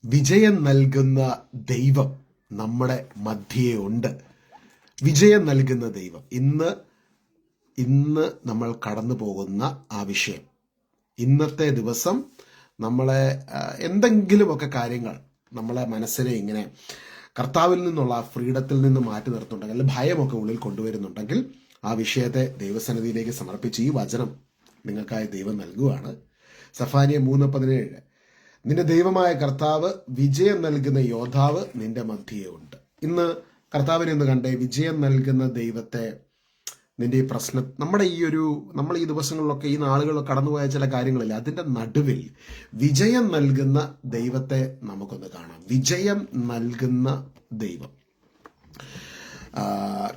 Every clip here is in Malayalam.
വിജയം നൽകുന്ന ദൈവം നമ്മുടെ മധ്യേ ഉണ്ട്. വിജയം നൽകുന്ന ദൈവം ഇന്ന് നമ്മൾ കടന്നു പോകുന്ന ആ വിഷയം, ഇന്നത്തെ ദിവസം നമ്മളെ എന്തെങ്കിലുമൊക്കെ കാര്യങ്ങൾ നമ്മളെ മനസ്സിനെ ഇങ്ങനെ കർത്താവിൽ നിന്നുള്ള ഫ്രീഡത്തിൽ നിന്ന് മാറ്റി നിർത്തുന്നുണ്ടെങ്കിൽ, അല്ലെങ്കിൽ ഭയമൊക്കെ ഉള്ളിൽ കൊണ്ടുവരുന്നുണ്ടെങ്കിൽ, ആ വിഷയത്തെ ദൈവസന്നിധിയിലേക്ക് സമർപ്പിച്ച് ഈ വചനം നിങ്ങൾക്കായി ദൈവം നൽകുകയാണ്. സഫാനിയ 3:17, നിന്റെ ദൈവമായ കർത്താവ് വിജയം നൽകുന്ന യോദ്ധാവ് നിന്റെ മധ്യേ ഉണ്ട്. ഇന്ന് കർത്താവിനെ ഒന്ന് കണ്ടേ. വിജയം നൽകുന്ന ദൈവത്തെ നിന്റെ ഈ പ്രശ്നം, നമ്മൾ ഈ ദിവസങ്ങളിലൊക്കെ ഈ നാളുകളിലൊക്കെ കടന്നുപോയ ചില കാര്യങ്ങളില്ല, അതിൻ്റെ നടുവിൽ വിജയം നൽകുന്ന ദൈവത്തെ നമുക്കൊന്ന് കാണാം. വിജയം നൽകുന്ന ദൈവം,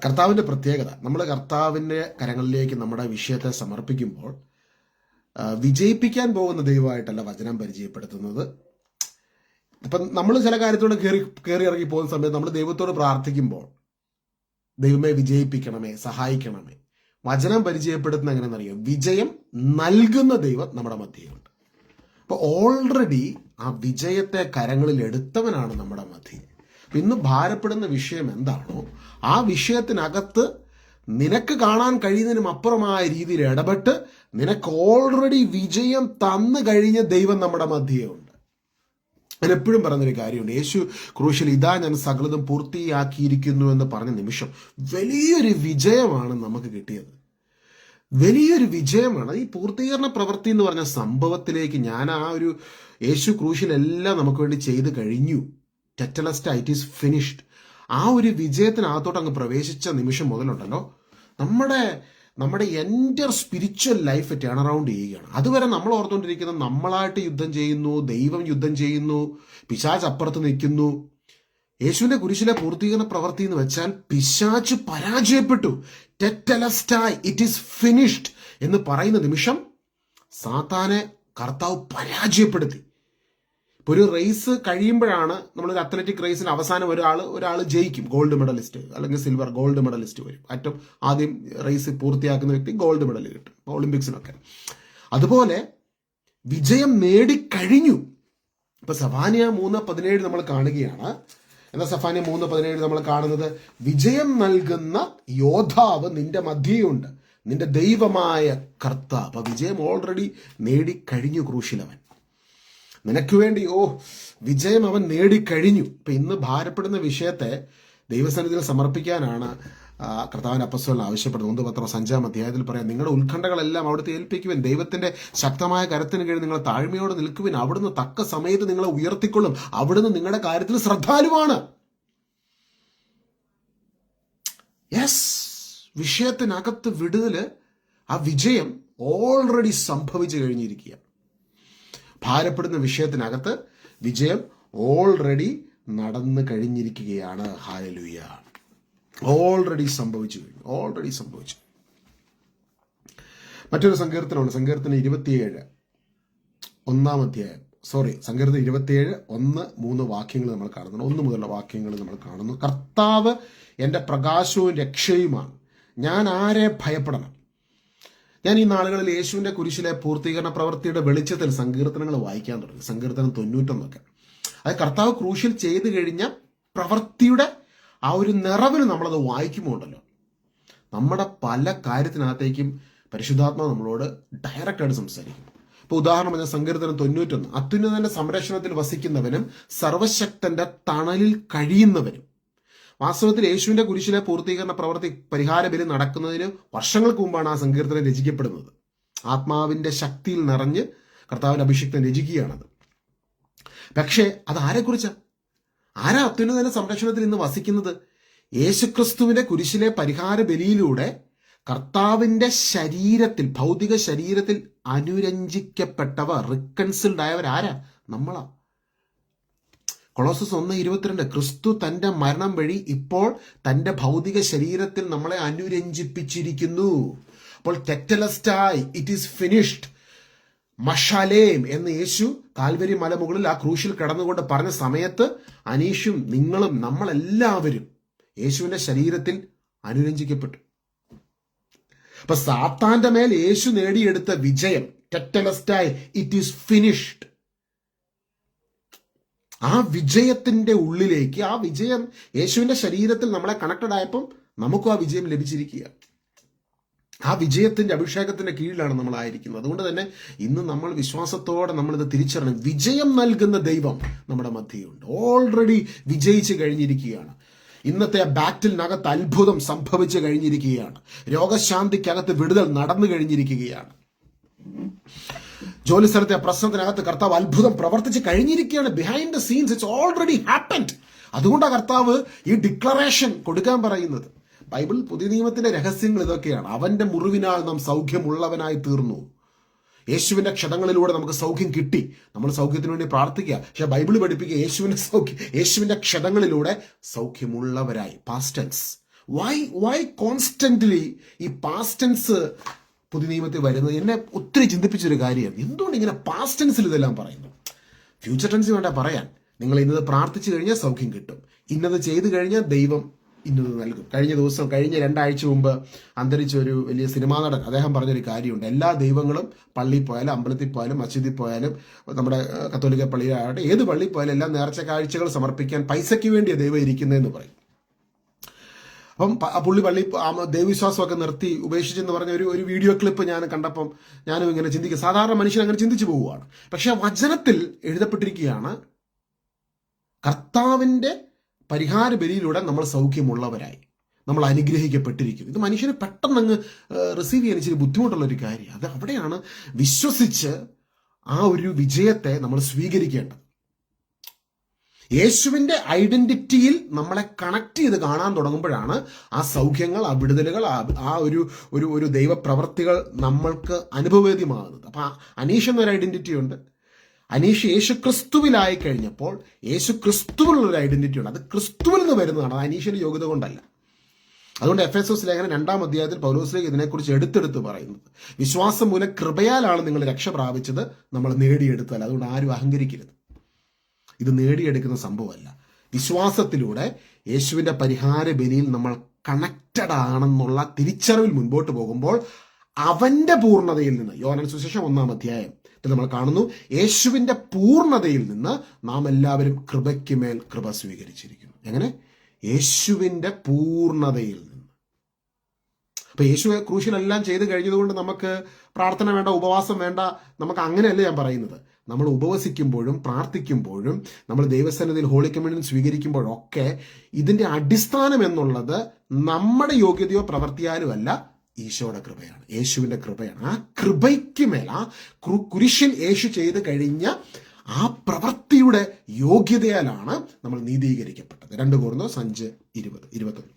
കർത്താവിൻ്റെ പ്രത്യേകത. നമ്മൾ കർത്താവിൻ്റെ കരങ്ങളിലേക്ക് നമ്മുടെ വിഷയത്തെ സമർപ്പിക്കുമ്പോൾ വിജയിപ്പിക്കാൻ പോകുന്ന ദൈവമായിട്ടല്ല വചനം പരിചയപ്പെടുത്തുന്നത്. ഇപ്പം നമ്മൾ ചില കാര്യത്തോട് കയറി ഇറങ്ങി പോകുന്ന സമയത്ത് നമ്മൾ ദൈവത്തോട് പ്രാർത്ഥിക്കുമ്പോൾ, ദൈവമേ വിജയിപ്പിക്കണമേ, സഹായിക്കണമേ, വചനം പരിചയപ്പെടുത്തുന്ന എങ്ങനെയെന്നറിയാം, വിജയം നൽകുന്ന ദൈവം നമ്മുടെ മധ്യയുണ്ട്. അപ്പോൾ ഓൾറെഡി ആ വിജയത്തെ കരങ്ങളിൽ എടുത്തവനാണ് നമ്മുടെ മധ്യ. ഇന്ന് ഭാരപ്പെടുന്ന വിഷയം എന്താണോ, ആ വിഷയത്തിനകത്ത് നിനക്ക് കാണാൻ കഴിയുന്നതിനും അപ്പുറമായ രീതിയിൽ ഇടപെട്ട് നിനക്ക് ഓൾറെഡി വിജയം തന്നു കഴിഞ്ഞ ദൈവം നമ്മുടെ മധ്യയുണ്ട്. ഞാൻ എപ്പോഴും പറയുന്നൊരു കാര്യമുണ്ട്, യേശു ക്രൂശിൽ ഇതാ ഞാൻ സകലതും പൂർത്തിയാക്കിയിരിക്കുന്നു എന്ന് പറഞ്ഞ നിമിഷം വലിയൊരു വിജയമാണ് നമുക്ക് കിട്ടിയത്. വലിയൊരു വിജയമാണ് ഈ പൂർത്തീകരണ പ്രവൃത്തി എന്ന് പറഞ്ഞ സംഭവത്തിലേക്ക്. ഞാൻ ആ ഒരു യേശു ക്രൂശിലെല്ലാം നമുക്ക് വേണ്ടി ചെയ്ത് കഴിഞ്ഞു, ടെറ്റലസ്റ്റ ഇറ്റ് ഈസ് ഫിനിഷ്ഡ്, ആ ഒരു വിജയത്തിനകത്തോട്ട് അങ്ങ് പ്രവേശിച്ച നിമിഷം മുതലുണ്ടല്ലോ നമ്മുടെ enter spiritual life turn around ചെയ്യുകയാണ്. അതുവരെ നമ്മൾ ഓർത്തുകൊണ്ടിരിക്കുന്നത് നമ്മളായിട്ട് യുദ്ധം ചെയ്യുന്നു, ദൈവം യുദ്ധം ചെയ്യുന്നു, പിശാച് അപ്പുറത്ത് നിൽക്കുന്നു. യേശുവിന്റെ കുരിശിലെ പൂർത്തീകരണ പ്രവൃത്തി എന്ന് വെച്ചാൽ പിശാച് പരാജയപ്പെട്ടു, ടെറ്റലസ്റ്റായ് ഇറ്റ് ഈസ് ഫിനിഷ്ഡ് എന്ന് പറയുന്ന നിമിഷം സാത്താനെ കർത്താവ് പരാജയപ്പെടുത്തി. ഇപ്പോൾ ഒരു റേസ് കഴിയുമ്പോഴാണ്, നമ്മളൊരു അത്ലറ്റിക് റേസിന് അവസാനം ഒരാൾ ജയിക്കും, ഗോൾഡ് മെഡലിസ്റ്റ് അല്ലെങ്കിൽ സിൽവർ ഗോൾഡ് മെഡലിസ്റ്റ് വരും. ഏറ്റവും ആദ്യം റേസ് പൂർത്തിയാക്കുന്ന വ്യക്തി ഗോൾഡ് മെഡൽ കിട്ടും, ഒളിമ്പിക്സിനൊക്കെ. അതുപോലെ വിജയം നേടിക്കഴിഞ്ഞു. ഇപ്പൊ സഫാനിയ 3:17 നമ്മൾ കാണുകയാണ്. എന്നാൽ സഫാനിയ 3:17 നമ്മൾ കാണുന്നത്, വിജയം നൽകുന്ന യോദ്ധാവ് നിന്റെ മധ്യയുണ്ട്, നിന്റെ ദൈവമായ കർത്താവ്. അപ്പൊ വിജയം ഓൾറെഡി നേടിക്കഴിഞ്ഞു ക്രൂശിലവൻ നിനക്ക് വേണ്ടി. വിജയം അവൻ നേടിക്കഴിഞ്ഞു. ഇപ്പൊ ഇന്ന് ഭാരപ്പെടുന്ന വിഷയത്തെ ദൈവസന്നിധിയിൽ സമർപ്പിക്കാനാണ് കർത്താവിന്റെ അപ്പസ്തലൻ ആവശ്യപ്പെടുന്നത്. 1 പത്രോസ് 5-ാം പറയാം, നിങ്ങളുടെ ഉത്കണ്ഠകളെല്ലാം അവിടുത്തെ ഏൽപ്പിക്കുവിൻ, ദൈവത്തിന്റെ ശക്തമായ കരത്തിന് കീഴിൽ നിങ്ങൾ താഴ്മയോടെ നിൽക്കുവിൻ, അവിടുന്ന് തക്ക സമയത്ത് നിങ്ങളെ ഉയർത്തിക്കൊള്ളും, അവിടുന്ന് നിങ്ങളുടെ കാര്യത്തിൽ ശ്രദ്ധാലുവാണ്. യെസ്, വിഷയത്തിനകത്ത് വിടുതല്, ആ വിജയം ഓൾറെഡി സംഭവിച്ചു കഴിഞ്ഞിരിക്കുക. ഭാരപ്പെടുന്ന വിഷയത്തിനകത്ത് വിജയം ഓൾറെഡി നടന്നു കഴിഞ്ഞിരിക്കുകയാണ്. ഹല്ലേലൂയ. ഓൾറെഡി സംഭവിച്ചു കഴിഞ്ഞു, ഓൾറെഡി സംഭവിച്ചു. മറ്റൊരു സങ്കീർത്തനമുണ്ട്, സങ്കീർത്തനം 27 സങ്കീർത്തനം 27 1-3 വാക്യങ്ങൾ നമ്മൾ കാണുന്നു. 1 മുതലുള്ള വാക്യങ്ങൾ നമ്മൾ കാണുന്നു. കർത്താവ് എൻ്റെ പ്രകാശവും രക്ഷയുമാണ്, ഞാൻ ആരെ ഭയപ്പെടണം. ഞാൻ ഈ നാളുകളിൽ യേശുവിന്റെ കുരിശിലെ പൂർത്തീകരണ പ്രവൃത്തിയുടെ വെളിച്ചത്തിൽ സങ്കീർത്തനങ്ങൾ വായിക്കാൻ തുടങ്ങി. സങ്കീർത്തനം 91. അത് കർത്താവ് ക്രൂശിൽ ചെയ്തു കഴിഞ്ഞ പ്രവൃത്തിയുടെ ആ ഒരു നിറവിൽ നമ്മളത് വായിക്കുമ്പോൾ ഉണ്ടല്ലോ, നമ്മുടെ പല കാര്യത്തിനകത്തേക്കും പരിശുദ്ധാത്മാവ് നമ്മളോട് ഡയറക്റ്റായിട്ട് സംസാരിക്കും. ഇപ്പൊ ഉദാഹരണം പറഞ്ഞാൽ സങ്കീർത്തനം 91, അത്യുന്നതന്റെ സംരക്ഷണത്തിൽ വസിക്കുന്നവനും സർവശക്തന്റെ തണലിൽ കഴിയുന്നവനും. വാസ്തവത്തിൽ യേശുവിന്റെ കുരിശിലെ പൂർത്തീകരണ പ്രവൃത്തി പരിഹാര ബലി നടക്കുന്നതിന് വർഷങ്ങൾക്ക് മുമ്പാണ് ആ സങ്കീർത്തനം രചിക്കപ്പെടുന്നത്. ആത്മാവിന്റെ ശക്തിയിൽ നിറഞ്ഞ് കർത്താവിന്റെ അഭിഷിക്തൻ രചിക്കുകയാണത്. പക്ഷേ അത് ആരെക്കുറിച്ചാ? ആരാ അത്യുന്നതന്റെ സംരക്ഷണത്തിൽ ഇന്ന് വസിക്കുന്നത്? യേശുക്രിസ്തുവിന്റെ കുരിശിലെ പരിഹാര ബലിയിലൂടെ കർത്താവിന്റെ ശരീരത്തിൽ, ഭൗതിക ശരീരത്തിൽ അനുരഞ്ജിക്കപ്പെട്ടവർ, റിക്കൺസിൽഡ് ആയവർ ആരാ? നമ്മളാ. കൊളോസസ് 1:22, ക്രിസ്തു തന്റെ മരണം വഴി ഇപ്പോൾ തന്റെ ഭൗതിക ശരീരത്തിൽ നമ്മളെ അനുരഞ്ജിപ്പിച്ചിരിക്കുന്നു. അപ്പോൾ ടെറ്റലസ്റ്റായ് ഇറ്റ് ഈസ് ഫിനിഷ്ഡ്, മഷാലേം എന്ന് യേശു കാൽവരി മലമുകളിൽ ആ ക്രൂശിൽ കിടന്നുകൊണ്ട് പറഞ്ഞ സമയത്ത് അനീഷും നിങ്ങളും നമ്മളെല്ലാവരും യേശുവിന്റെ ശരീരത്തിൽ അനുരഞ്ജിക്കപ്പെട്ടു. അപ്പൊ സാത്താന്റെ മേൽ യേശു നേടിയെടുത്ത വിജയം, ടെറ്റലസ്റ്റായ് ഇറ്റ് ഈസ് ഫിനിഷ്ഡ്. ആ വിജയത്തിന്റെ ഉള്ളിലേക്ക്, ആ വിജയം യേശുവിന്റെ ശരീരത്തിൽ നമ്മളെ കണക്റ്റഡ് ആയപ്പം നമുക്കും ആ വിജയം ലഭിച്ചിരിക്കുക. ആ വിജയത്തിന്റെ അഭിഷേകത്തിന്റെ കീഴിലാണ് നമ്മൾ ആയിരിക്കുന്നത്. അതുകൊണ്ട് തന്നെ ഇന്ന് നമ്മൾ വിശ്വാസത്തോടെ നമ്മളിത് തിരിച്ചറിയണം. വിജയം നൽകുന്ന ദൈവം നമ്മുടെ മധ്യയുണ്ട്. ഓൾറെഡി വിജയിച്ച് കഴിഞ്ഞിരിക്കുകയാണ്. ഇന്നത്തെ ബാറ്റിലിനകത്ത് അത്ഭുതം സംഭവിച്ചു കഴിഞ്ഞിരിക്കുകയാണ്. രോഗശാന്തിക്കകത്ത് വിടുതൽ നടന്നു കഴിഞ്ഞിരിക്കുകയാണ്. ജോലി സ്ഥലത്തെ പ്രശ്നത്തിനകത്ത് കർത്താവ് അത്ഭുതം പ്രവർത്തിച്ച് കഴിഞ്ഞിരിക്കുകയാണ്. Behind the scenes it's already happened. അതുകൊണ്ടാണ് കർത്താവ് ഈ ഡിക്ലറേഷൻ കൊടുക്കാൻ പറയുന്നത്. ബൈബിൾ പുതിയ നിയമത്തിന്റെ രഹസ്യങ്ങൾ ഇതൊക്കെയാണ്. അവന്റെ മുറിവിനാൽ നാം സൗഖ്യമുള്ളവനായി തീർന്നു. യേശുവിന്റെ ക്ഷതങ്ങളിലൂടെ നമുക്ക് സൗഖ്യം കിട്ടി. നമ്മൾ സൗഖ്യത്തിന് വേണ്ടി പ്രാർത്ഥിക്കുക. പക്ഷെ ബൈബിൾ പഠിപ്പിക്കുക യേശുവിന്റെ ക്ഷതങ്ങളിലൂടെ സൗഖ്യമുള്ളവരായി. പാസ്റ്റൻസ്. വൈ കോൺസ്റ്റന്റ്ലി ഈ പാസ്റ്റൻസ് പുതിയ നിയമത്തിൽ വരുന്നത് എന്നെ ഒത്തിരി ചിന്തിപ്പിച്ചൊരു കാര്യമാണ്. എന്തുകൊണ്ട് ഇങ്ങനെ പാസ്റ്റൻസിൽ ഇതെല്ലാം പറയുന്നു? ഫ്യൂച്ചർ ടെൻസ് വേണ്ട പറയാൻ. നിങ്ങൾ ഇന്നത് പ്രാർത്ഥിച്ചു കഴിഞ്ഞാൽ സൗഖ്യം കിട്ടും, ഇന്നത് ചെയ്തു കഴിഞ്ഞാൽ ദൈവം ഇന്നത് നൽകും. കഴിഞ്ഞ 2 ആഴ്ച മുമ്പ് അന്തരിച്ച ഒരു വലിയ സിനിമാ നടൻ അദ്ദേഹം പറഞ്ഞൊരു കാര്യമുണ്ട്. എല്ലാ ദൈവങ്ങളും പള്ളിയിൽ പോയാലും അമ്പലത്തിൽ പോയാലും മസ്ജിദിൽ പോയാലും നമ്മുടെ കത്തോലിക്ക പള്ളിയിലാകട്ടെ ഏത് പള്ളിയിൽ പോയാലും എല്ലാം നേർച്ച കാഴ്ചകൾ സമർപ്പിക്കാൻ പൈസയ്ക്ക് വേണ്ടിയാണ് ദൈവം ഇരിക്കുന്നതെന്ന് പറയും. അപ്പം പള്ളി ദൈവവിശ്വാസമൊക്കെ നിർത്തി ഉപേക്ഷിച്ചെന്ന് പറഞ്ഞ ഒരു വീഡിയോ ക്ലിപ്പ് ഞാൻ കണ്ടപ്പം ഞാനും ഇങ്ങനെ ചിന്തിക്കുക. സാധാരണ മനുഷ്യൻ അങ്ങനെ ചിന്തിച്ചു പോവുകയാണ്. പക്ഷെ വചനത്തിൽ എഴുതപ്പെട്ടിരിക്കുകയാണ്, കർത്താവിൻ്റെ പരിഹാര ബലിയിലൂടെ നമ്മൾ സൗഖ്യമുള്ളവരായി, നമ്മൾ അനുഗ്രഹിക്കപ്പെട്ടിരിക്കുന്നു. ഇത് മനുഷ്യന് പെട്ടെന്ന് അങ്ങ് റിസീവ് ചെയ്യാൻ ഇച്ചിരി ബുദ്ധിമുട്ടുള്ളൊരു കാര്യം. അത് അവിടെയാണ് വിശ്വസിച്ച് ആ ഒരു വിജയത്തെ നമ്മൾ സ്വീകരിക്കേണ്ടത്. യേശുവിന്റെ ഐഡന്റിറ്റിയിൽ നമ്മളെ കണക്ട് ചെയ്ത് കാണാൻ തുടങ്ങുമ്പോഴാണ് ആ സൗഖ്യങ്ങൾ, ആ വിടുതലുകൾ, ആ ഒരു ദൈവപ്രവർത്തികൾ നമ്മൾക്ക് അനുഭവവേദ്യമാകുന്നത്. അപ്പൊ അനീഷ് എന്നൊരു ഐഡന്റിറ്റി ഉണ്ട്. അനീഷ് യേശു ക്രിസ്തുവിലായി കഴിഞ്ഞപ്പോൾ യേശു ക്രിസ്തുവിനുള്ളൊരു ഐഡന്റിറ്റി ഉണ്ട്. അത് ക്രിസ്തുവിൽ നിന്ന് വരുന്നതാണ്, അത് അനീഷിന്റെ യോഗ്യത കൊണ്ടല്ല. അതുകൊണ്ട് എഫെസോസ് ലേഖനം 2-ാം അധ്യായത്തിൽ പൗലോസിലേക്ക് ഇതിനെക്കുറിച്ച് എടുത്തെടുത്ത് പറയുന്നത്, വിശ്വാസം മൂലം കൃപയാലാണ് നിങ്ങൾ രക്ഷ പ്രാപിച്ചത്, നമ്മൾ നേടിയെടുത്തല്ല. അതുകൊണ്ട് ആരും അഹങ്കരിക്കരുത്. ഇത് നേടിയെടുക്കുന്ന സംഭവമല്ല. വിശ്വാസത്തിലൂടെ യേശുവിന്റെ പരിഹാര ബലിയിൽ നമ്മൾ കണക്റ്റഡ് ആണെന്നുള്ള തിരിച്ചറിവിൽ മുൻപോട്ട് പോകുമ്പോൾ അവന്റെ പൂർണ്ണതയിൽ നിന്ന്, യോഹന്നാൻ സുവിശേഷം 1-ാം അധ്യായം നമ്മൾ കാണുന്നു, യേശുവിന്റെ പൂർണ്ണതയിൽ നിന്ന് നാം എല്ലാവരും കൃപയ്ക്ക് മേൽ കൃപ സ്വീകരിച്ചിരിക്കുന്നു. എങ്ങനെ? യേശുവിന്റെ പൂർണ്ണതയിൽ നിന്ന്. അപ്പൊ യേശു ക്രൂശിലെല്ലാം ചെയ്ത് കഴിഞ്ഞതുകൊണ്ട് നമുക്ക് പ്രാർത്ഥന വേണ്ട, ഉപവാസം വേണ്ട, നമുക്ക് അങ്ങനെയല്ല ഞാൻ പറയുന്നത്. നമ്മൾ ഉപവസിക്കുമ്പോഴും പ്രാർത്ഥിക്കുമ്പോഴും നമ്മൾ ദൈവസന്നിധിയിൽ ഹോളി കമ്മ്യൂണിയൻ സ്വീകരിക്കുമ്പോഴൊക്കെ ഇതിന്റെ അടിസ്ഥാനം എന്നുള്ളത് നമ്മുടെ യോഗ്യതയോ പ്രവർത്തിയാലും അല്ല, ഈശോയുടെ കൃപയാണ്, യേശുവിന്റെ കൃപയാണ്. ആ കൃപയ്ക്ക് മേൽ, ആ കുരിശിൽ യേശു ചെയ്ത് കഴിഞ്ഞ ആ പ്രവൃത്തിയുടെ യോഗ്യതയാലാണ് നമ്മൾ നീതീകരിക്കപ്പെട്ടത്. 2 കൊരിന്ത്യർ 5:20-21.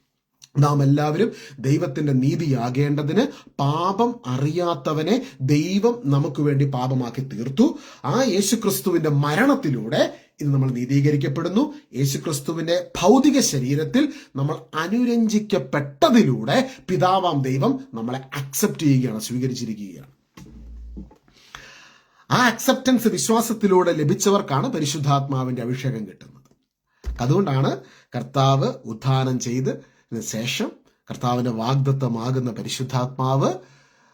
നാം എല്ലാവരും ദൈവത്തിന്റെ നീതിയാകേണ്ടതിന് പാപം അറിയാത്തവനെ ദൈവം നമുക്ക് വേണ്ടി പാപമാക്കി തീർത്തു. ആ യേശുക്രിസ്തുവിന്റെ മരണത്തിലൂടെ ഇത് നമ്മൾ നീതീകരിക്കപ്പെടുന്നു. യേശുക്രിസ്തുവിന്റെ ഭൗതിക ശരീരത്തിൽ നമ്മൾ അനുരഞ്ജിക്കപ്പെട്ടതിലൂടെ പിതാവാം ദൈവം നമ്മളെ അക്സെപ്റ്റ് ചെയ്യുകയാണ്, സ്വീകരിച്ചിരിക്കുകയാണ്. ആ അക്സെപ്റ്റൻസ് വിശ്വാസത്തിലൂടെ ലഭിച്ചവർക്കാണ് പരിശുദ്ധാത്മാവിന്റെ അഭിഷേകം കിട്ടുന്നത്. അതുകൊണ്ടാണ് കർത്താവ് ഉത്ഥാനം ചെയ്ത് ശേഷം കർത്താവിന്റെ വാഗ്ദത്തമാകുന്ന പരിശുദ്ധാത്മാവ്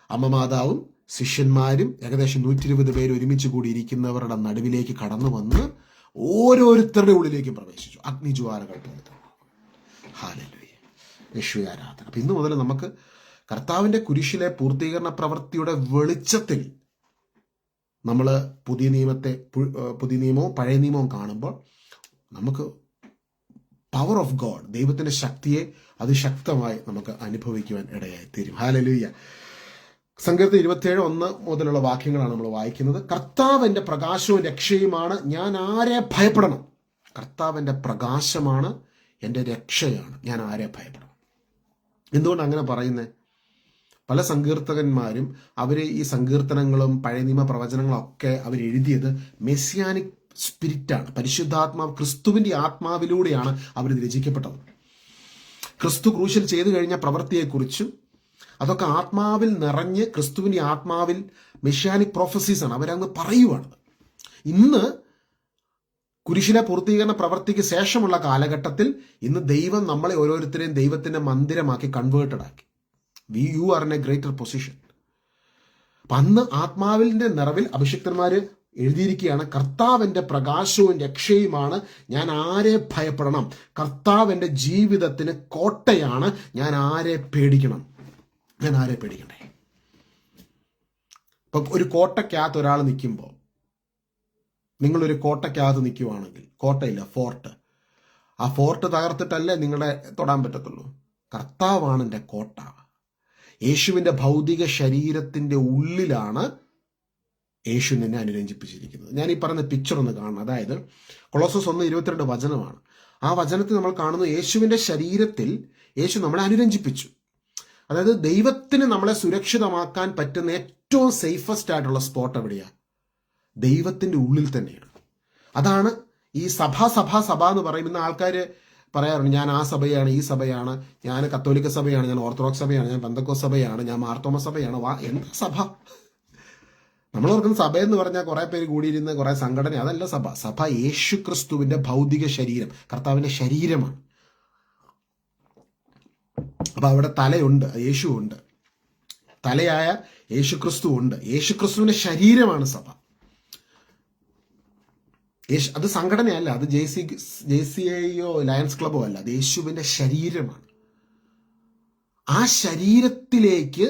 അമ്മമാതാവും ശിഷ്യന്മാരും ഏകദേശം 120 പേര് ഒരുമിച്ച് കൂടി ഇരിക്കുന്നവരുടെ നടുവിലേക്ക് കടന്നു വന്ന് ഓരോരുത്തരുടെ ഉള്ളിലേക്ക് പ്രവേശിച്ചു. അഗ്നിജ്വാലകൾ പോലെ. ഹല്ലേലൂയ, യേശുവേ ആരാധന. അപ്പൊ ഇന്നു മുതൽ നമുക്ക് കർത്താവിന്റെ കുരിശിലെ പൂർത്തീകരണ പ്രവൃത്തിയുടെ വെളിച്ചത്തിൽ നമ്മൾ പുതിയ നിയമവും പഴയ നിയമവും കാണുമ്പോൾ നമുക്ക് പവർ ഓഫ് ഗോഡ്, ദൈവത്തിന്റെ ശക്തിയെ അതിശക്തമായി നമുക്ക് അനുഭവിക്കുവാൻ ഇടയായി തീരും. ഹല്ലേലൂയ. സങ്കീർത്തനം 27:1 മുതലുള്ള വാക്യങ്ങളാണ് നമ്മൾ വായിക്കുന്നത്. കർത്താവ് എൻ്റെ പ്രകാശവും രക്ഷയുമാണ്, ഞാൻ ആരെ ഭയപ്പെടണം? കർത്താവിൻ്റെ പ്രകാശമാണ്, എൻ്റെ രക്ഷയാണ്, ഞാൻ ആരെ ഭയപ്പെടണം? എന്തുകൊണ്ട് അങ്ങനെ പറയുന്നത്? പല സങ്കീർത്തകന്മാരും അവർ ഈ സങ്കീർത്തനങ്ങളും പഴയ നിയമ പ്രവചനങ്ങളും ഒക്കെ അവരെഴുതിയത് മെസ്സിയാനിക് സ്പിരിറ്റാണ്, പരിശുദ്ധാത്മാവ്, ക്രിസ്തുവിന്റെ ആത്മാവിലൂടെയാണ് അവർ രചിക്കപ്പെട്ടത്. ക്രിസ്തു ക്രൂശിൽ ചെയ്തു കഴിഞ്ഞ പ്രവൃത്തിയെക്കുറിച്ചും അതൊക്കെ ആത്മാവിൽ നിറഞ്ഞ് ക്രിസ്തുവിന്റെ ആത്മാവിൽ മെസ്സിയാനിക് പ്രൊഫസീസ് ആണ്, അവരങ്ങ് പറയുവാണ്. ഇന്ന് കുരിശിലെ പൂർത്തീകരണ പ്രവൃത്തിക്ക് ശേഷമുള്ള കാലഘട്ടത്തിൽ ഇന്ന് ദൈവം നമ്മളെ ഓരോരുത്തരെയും ദൈവത്തിന്റെ മന്ദിരമാക്കി കൺവേർട്ടഡ് ആക്കി. You are in A greater position. അന്ന് ആത്മാവിന്റെ നിറവിൽ അഭിഷിക്തന്മാര് എഴുതിയിരിക്കുകയാണ്, കർത്താവിൻ്റെ പ്രകാശവും രക്ഷയുമാണ്, ഞാൻ ആരെ ഭയപ്പെടണം? കർത്താവിൻ്റെ ജീവിതത്തിന് കോട്ടയാണ്, ഞാൻ ആരെ പേടിക്കണം? ഞാൻ ആരെ പേടിക്കണ്ടേ? ഇപ്പൊ ഒരു കോട്ടയ്ക്കകത്ത് ഒരാൾ നിൽക്കുമ്പോൾ, നിങ്ങളൊരു കോട്ടയ്ക്കകത്ത് നിൽക്കുവാണെങ്കിൽ, കോട്ടയില്ല, ഫോർട്ട്, ആ ഫോർട്ട് തകർത്തിട്ടല്ലേ നിങ്ങളെ തൊടാൻ പറ്റത്തുള്ളൂ. കർത്താവാണ് എൻ്റെ കോട്ട. യേശുവിൻ്റെ ഭൗതിക ശരീരത്തിൻ്റെ ഉള്ളിലാണ് യേശു നിന്നെ അനുരഞ്ജിപ്പിച്ചിരിക്കുന്നത്. ഞാൻ ഈ പറയുന്ന പിക്ചർ ഒന്ന് കാണണം. അതായത് കൊളോസസ് 1:22 വചനമാണ്. ആ വചനത്തിൽ നമ്മൾ കാണുന്നത് യേശുവിൻ്റെ ശരീരത്തിൽ യേശു നമ്മളെ അനുരഞ്ജിപ്പിച്ചു. അതായത് ദൈവത്തിന് നമ്മളെ സുരക്ഷിതമാക്കാൻ പറ്റുന്ന ഏറ്റവും സേഫസ്റ്റ് ആയിട്ടുള്ള സ്പോട്ട് എവിടെയാണ്? ദൈവത്തിൻ്റെ ഉള്ളിൽ തന്നെയാണ്. അതാണ് ഈ സഭ എന്ന് പറയുന്ന ആൾക്കാർ പറയാറുണ്ട്, ഞാൻ ആ സഭയാണ്, ഈ സഭയാണ്, ഞാൻ കത്തോലിക്ക സഭയാണ്, ഞാൻ ഓർത്തഡോക്സ് സഭയാണ്, ഞാൻ പെന്തക്കോസ്ത് സഭയാണ്, ഞാൻ മാർത്തോമ സഭയാണ്. എന്താ സഭ? നമ്മൾ ഓർക്കുന്ന സഭ എന്ന് പറഞ്ഞാൽ കുറെ പേര് കൂടിയിരുന്ന കുറെ സംഘടന, അതല്ല സഭ. സഭ യേശു ക്രിസ്തുവിന്റെ ഭൗതിക ശരീരം, കർത്താവിന്റെ ശരീരമാണ്. അപ്പൊ അവിടെ തലയുണ്ട്, യേശു ഉണ്ട്, തലയായ യേശു ക്രിസ്തു ഉണ്ട്. യേശു ക്രിസ്തുവിന്റെ ശരീരമാണ് സഭ. അത് സംഘടനയല്ല, അത് JCIയോ ലയൺസ് ക്ലബോ അല്ല, അത് യേശുവിന്റെ ശരീരമാണ്. ആ ശരീരത്തിലേക്ക്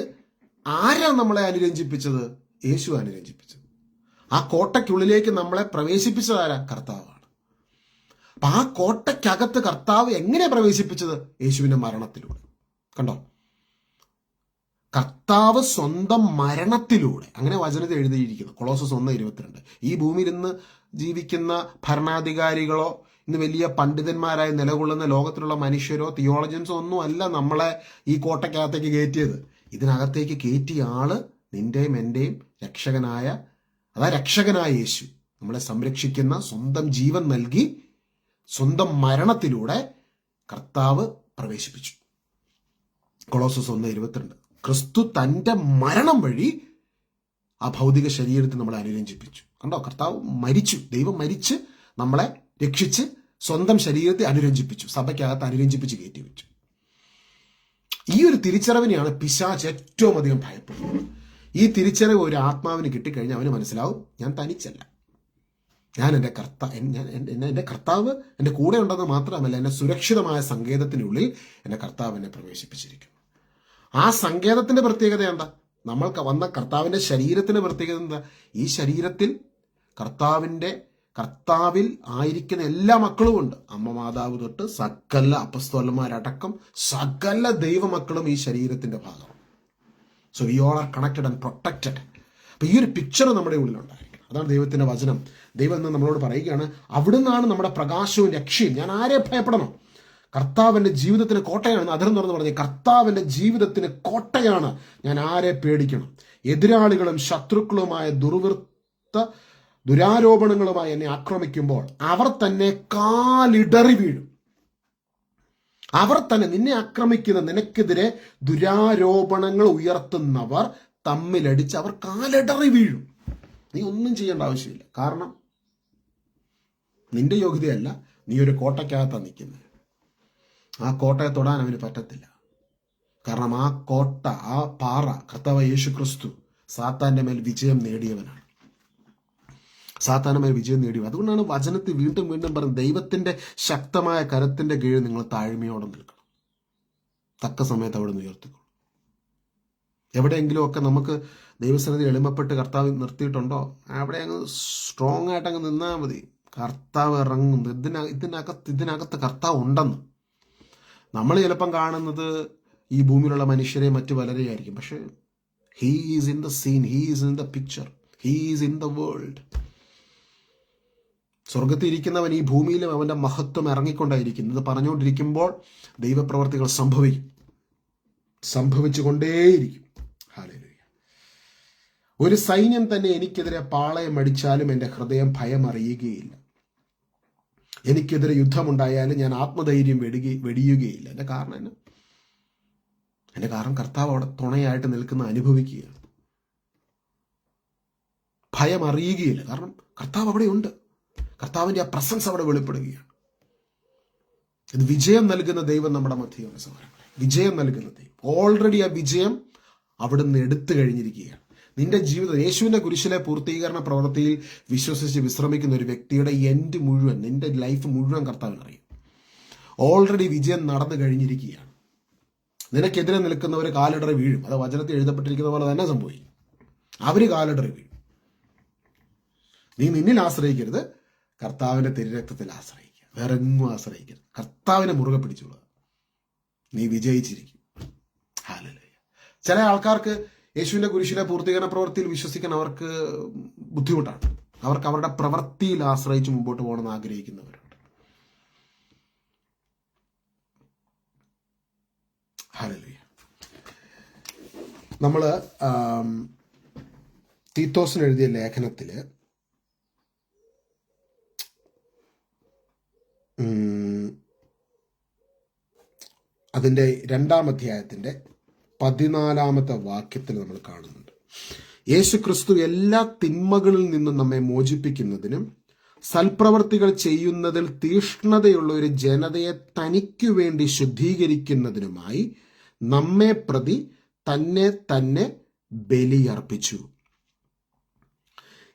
ആരാ നമ്മളെ അനുരഞ്ജിപ്പിച്ചത്? യേശു അനുരഞ്ജിപ്പിച്ചത്. ആ കോട്ടയ്ക്കുള്ളിലേക്ക് നമ്മളെ പ്രവേശിപ്പിച്ചത് ആരാ? കർത്താവാണ്. അപ്പൊ ആ കോട്ടയ്ക്കകത്ത് കർത്താവ് എങ്ങനെ പ്രവേശിപ്പിച്ചത്? യേശുവിന്റെ മരണത്തിലൂടെ. കണ്ടോ? കർത്താവ് സ്വന്തം മരണത്തിലൂടെ, അങ്ങനെ വചനത്തിൽ എഴുതിയിരിക്കുന്നു, കൊളോസസ് 1:22. ഈ ഭൂമിയിൽ ഇന്ന് ജീവിക്കുന്ന ഭരണാധികാരികളോ ഇന്ന് വലിയ പണ്ഡിതന്മാരായി നിലകൊള്ളുന്ന ലോകത്തിലുള്ള മനുഷ്യരോ തിയോളജൻസോ ഒന്നും അല്ല നമ്മളെ ഈ കോട്ടയ്ക്കകത്തേക്ക് കയറ്റിയത്. ഇതിനകത്തേക്ക് കയറ്റിയ ആള് നിന്റെയും എന്റെയും രക്ഷകനായ യേശു നമ്മളെ സംരക്ഷിക്കുന്ന, സ്വന്തം ജീവൻ നൽകി സ്വന്തം മരണത്തിലൂടെ കർത്താവ് പ്രവേശിപ്പിച്ചു. കൊളോസസ് 1:22. ക്രിസ്തു തൻ്റെ മരണം വഴി ആ ഭൗതിക ശരീരത്തിൽ നമ്മളെ അനുരഞ്ജിപ്പിച്ചു. കണ്ടോ? കർത്താവ് മരിച്ചു, ദൈവം മരിച്ച് നമ്മളെ രക്ഷിച്ച് സ്വന്തം ശരീരത്തെ അനുരഞ്ജിപ്പിച്ചു, സഭയ്ക്കകത്ത് അനുരഞ്ജിപ്പിച്ച് കയറ്റി വെച്ചു. ഈ ഒരു തിരിച്ചറിവിനെയാണ് പിശാച് ഏറ്റവും അധികം ഭയപ്പെടുന്നത്. ഈ തിരിച്ചറിവ് ഒരു ആത്മാവിന് കിട്ടിക്കഴിഞ്ഞാൽ അവന് മനസ്സിലാവും, ഞാൻ തനിച്ചല്ല, ഞാൻ എൻ്റെ കർത്താവ് എൻ്റെ കൂടെ ഉണ്ടെന്ന് മാത്രമല്ല, എൻ്റെ സുരക്ഷിതമായ സങ്കേതത്തിനുള്ളിൽ എൻ്റെ കർത്താവ് എന്നെ പ്രവേശിപ്പിച്ചിരിക്കുന്നു. ആ സങ്കേതത്തിന്റെ പ്രത്യേകത എന്താ? നമ്മൾക്ക് വന്ന കർത്താവിന്റെ ശരീരത്തിന്റെ പ്രത്യേകത എന്താ? ഈ ശരീരത്തിൽ കർത്താവിൽ ആയിരിക്കുന്ന എല്ലാ മക്കളും ഉണ്ട്. അമ്മ മാതാവ് തൊട്ട് സകല അപ്പസ്തോലന്മാരടക്കം സകല ദൈവമക്കളും ഈ ശരീരത്തിന്റെ ഭാഗമാണ്. So we all are connected and protected. അപ്പൊ ഈ ഒരു പിക്ചർ നമ്മുടെ ഉള്ളിലുണ്ടായിരിക്കണം. അതാണ് ദൈവത്തിന്റെ വചനം. ദൈവം എന്ന് നമ്മളോട് പറയുകയാണ്, അവിടുന്നാണ് നമ്മുടെ പ്രകാശവും രക്ഷയും, ഞാൻ ആരെ ഭയപ്പെടണം? കർത്താവിന്റെ ജീവിതത്തിന് കോട്ടയാണ്. അതിരം തുറന്ന് പറഞ്ഞ്, കർത്താവിന്റെ ജീവിതത്തിന് കോട്ടയാണ്, ഞാൻ ആരെ പേടിക്കണം? എതിരാളികളും ശത്രുക്കളുമായ ദുരാരോപണങ്ങളുമായി എന്നെ ആക്രമിക്കുമ്പോൾ അവർ തന്നെ കാലിടറി വീഴും. അവർ തന്നെ, നിന്നെ ആക്രമിക്കുന്ന, നിനക്കെതിരെ ദുരാരോപണങ്ങൾ ഉയർത്തുന്നവർ തമ്മിലടിച്ച് അവർ കാലിടറി വീഴും. നീ ഒന്നും ചെയ്യേണ്ട ആവശ്യമില്ല. കാരണം നിന്റെ യോഗ്യതയല്ല, നീ ഒരു കോട്ടയ്ക്കകത്താണ് നിൽക്കുന്നത്. ആ കോട്ടയെ തൊടാൻ അവന് പറ്റത്തില്ല. കാരണം ആ കോട്ട, ആ പാറ, കർത്താവ് യേശു ക്രിസ്തു സാത്താന്റെ മേൽ വിജയം നേടിയവനാണ്. സാത്താന്റെ മേൽ വിജയം നേടിയവൻ. അതുകൊണ്ടാണ് വചനത്തിൽ വീണ്ടും വീണ്ടും പറയുന്നത്, ദൈവത്തിന്റെ ശക്തമായ കരത്തിന്റെ കീഴിൽ നിങ്ങൾ താഴ്മയോടെ നിൽക്കണം, തക്ക സമയത്ത് അവിടെ നിന്ന് ഉയർത്തിക്കൊള്ളും. എവിടെയെങ്കിലും ഒക്കെ നമുക്ക് ദൈവസന്നിധി എളിമപ്പെട്ട് കർത്താവ് നിർത്തിയിട്ടുണ്ടോ, അവിടെ അങ്ങ് സ്ട്രോങ് ആയിട്ട് അങ്ങ് നിന്നാൽ മതി. കർത്താവ് ഇറങ്ങും. ഇതിനകത്ത് കർത്താവ് ഉണ്ടെന്ന്. നമ്മൾ ചിലപ്പം കാണുന്നത് ഈ ഭൂമിയിലുള്ള മനുഷ്യരെ മറ്റു പലരെയായിരിക്കും. പക്ഷെ he is in the scene, he is in the picture, he is in the world. സ്വർഗത്തിൽ ഇരിക്കുന്നവൻ ഈ ഭൂമിയിലും അവന്റെ മഹത്വം ഇറങ്ങിക്കൊണ്ടായിരിക്കും. ഇത് പറഞ്ഞുകൊണ്ടിരിക്കുമ്പോൾ ദൈവപ്രവർത്തികൾ സംഭവിച്ചുകൊണ്ടേയിരിക്കും. ഹല്ലേലൂയ. ഒരു സൈന്യം തന്നെ എനിക്കെതിരെ പാളയം അടിച്ചാലും എൻ്റെ ഹൃദയം ഭയം അറിയുകയില്ല. എനിക്കെതിരെ യുദ്ധമുണ്ടായാലും ഞാൻ ആത്മധൈര്യം വെടിയുകയില്ല. എൻ്റെ കാരണം കർത്താവ് അവിടെ തുണയായിട്ട് നിൽക്കുന്ന അനുഭവിക്കുകയാണ്. ഭയം അറിയുകയില്ല. കാരണം കർത്താവ് അവിടെ ഉണ്ട്. കർത്താവിന്റെ ആ പ്രസൻസ് അവിടെ വെളിപ്പെടുകയാണ്. ഇത് വിജയം നൽകുന്ന ദൈവം നമ്മുടെ മധ്യമാണ് സഹോദരങ്ങളെ. വിജയം നൽകുന്ന ദൈവം ഓൾറെഡി ആ വിജയം അവിടുന്ന് എടുത്തു കഴിഞ്ഞിരിക്കുകയാണ്. നിന്റെ ജീവിതം യേശുവിന്റെ കുരിശിലെ പൂർത്തീകരണ പ്രവൃത്തിയിൽ വിശ്വസിച്ച് വിശ്രമിക്കുന്ന ഒരു വ്യക്തിയുടെ എൻഡ് മുഴുവൻ, നിന്റെ ലൈഫ് മുഴുവൻ കർത്താവിനറിയും. ഓൾറെഡി വിജയം നടന്നു കഴിഞ്ഞിരിക്കുകയാണ്. നിനക്കെതിരെ നിൽക്കുന്നവർ കാലിടറി വീഴും. അത് വചനത്തിൽ എഴുതപ്പെട്ടിരിക്കുന്ന പോലെ തന്നെ സംഭവിക്കും. അവർ കാലിടറി വീഴും. നീ നിന്നിൽ ആശ്രയിക്കരുത്, കർത്താവിന്റെ തിരുരക്തത്തിൽ ആശ്രയിക്കുക. വേറെ എങ്ങും ആശ്രയിക്കരുത്. കർത്താവിനെ മുറുകെ പിടിച്ചുകൊള്ളുക. നീ വിജയിച്ചിരിക്കും. ഹല്ലേലൂയ. ചില ആൾക്കാർക്ക് യേശുവിന്റെ കുരിശിലെ പൂർത്തീകരണ പ്രവൃത്തിയിൽ വിശ്വസിക്കാൻ അവർക്ക് ബുദ്ധിമുട്ടാണ്. അവർക്ക് അവരുടെ പ്രവൃത്തിയിൽ ആശ്രയിച്ച് മുമ്പോട്ട് പോകണമെന്ന് ആഗ്രഹിക്കുന്നവരുണ്ട്. ഹല്ലേലൂയ. നമ്മൾ തീത്തോസിന് എഴുതിയ ലേഖനത്തിൽ അതിൻ്റെ 2-ാം അധ്യായത്തിൻ്റെ 14-ാമത്തെ വാക്യത്തിൽ നമ്മൾ കാണുന്നുണ്ട്, യേശു ക്രിസ്തു എല്ലാ തിന്മകളിൽ നിന്നും നമ്മെ മോചിപ്പിക്കുന്നതിനും സൽപ്രവർത്തികൾ ചെയ്യുന്നതിൽ തീഷ്ണതയുള്ള ഒരു ജനതയെ തനിക്കു വേണ്ടി ശുദ്ധീകരിക്കുന്നതിനുമായി നമ്മെ പ്രതി തന്നെ ബലിയർപ്പിച്ചു.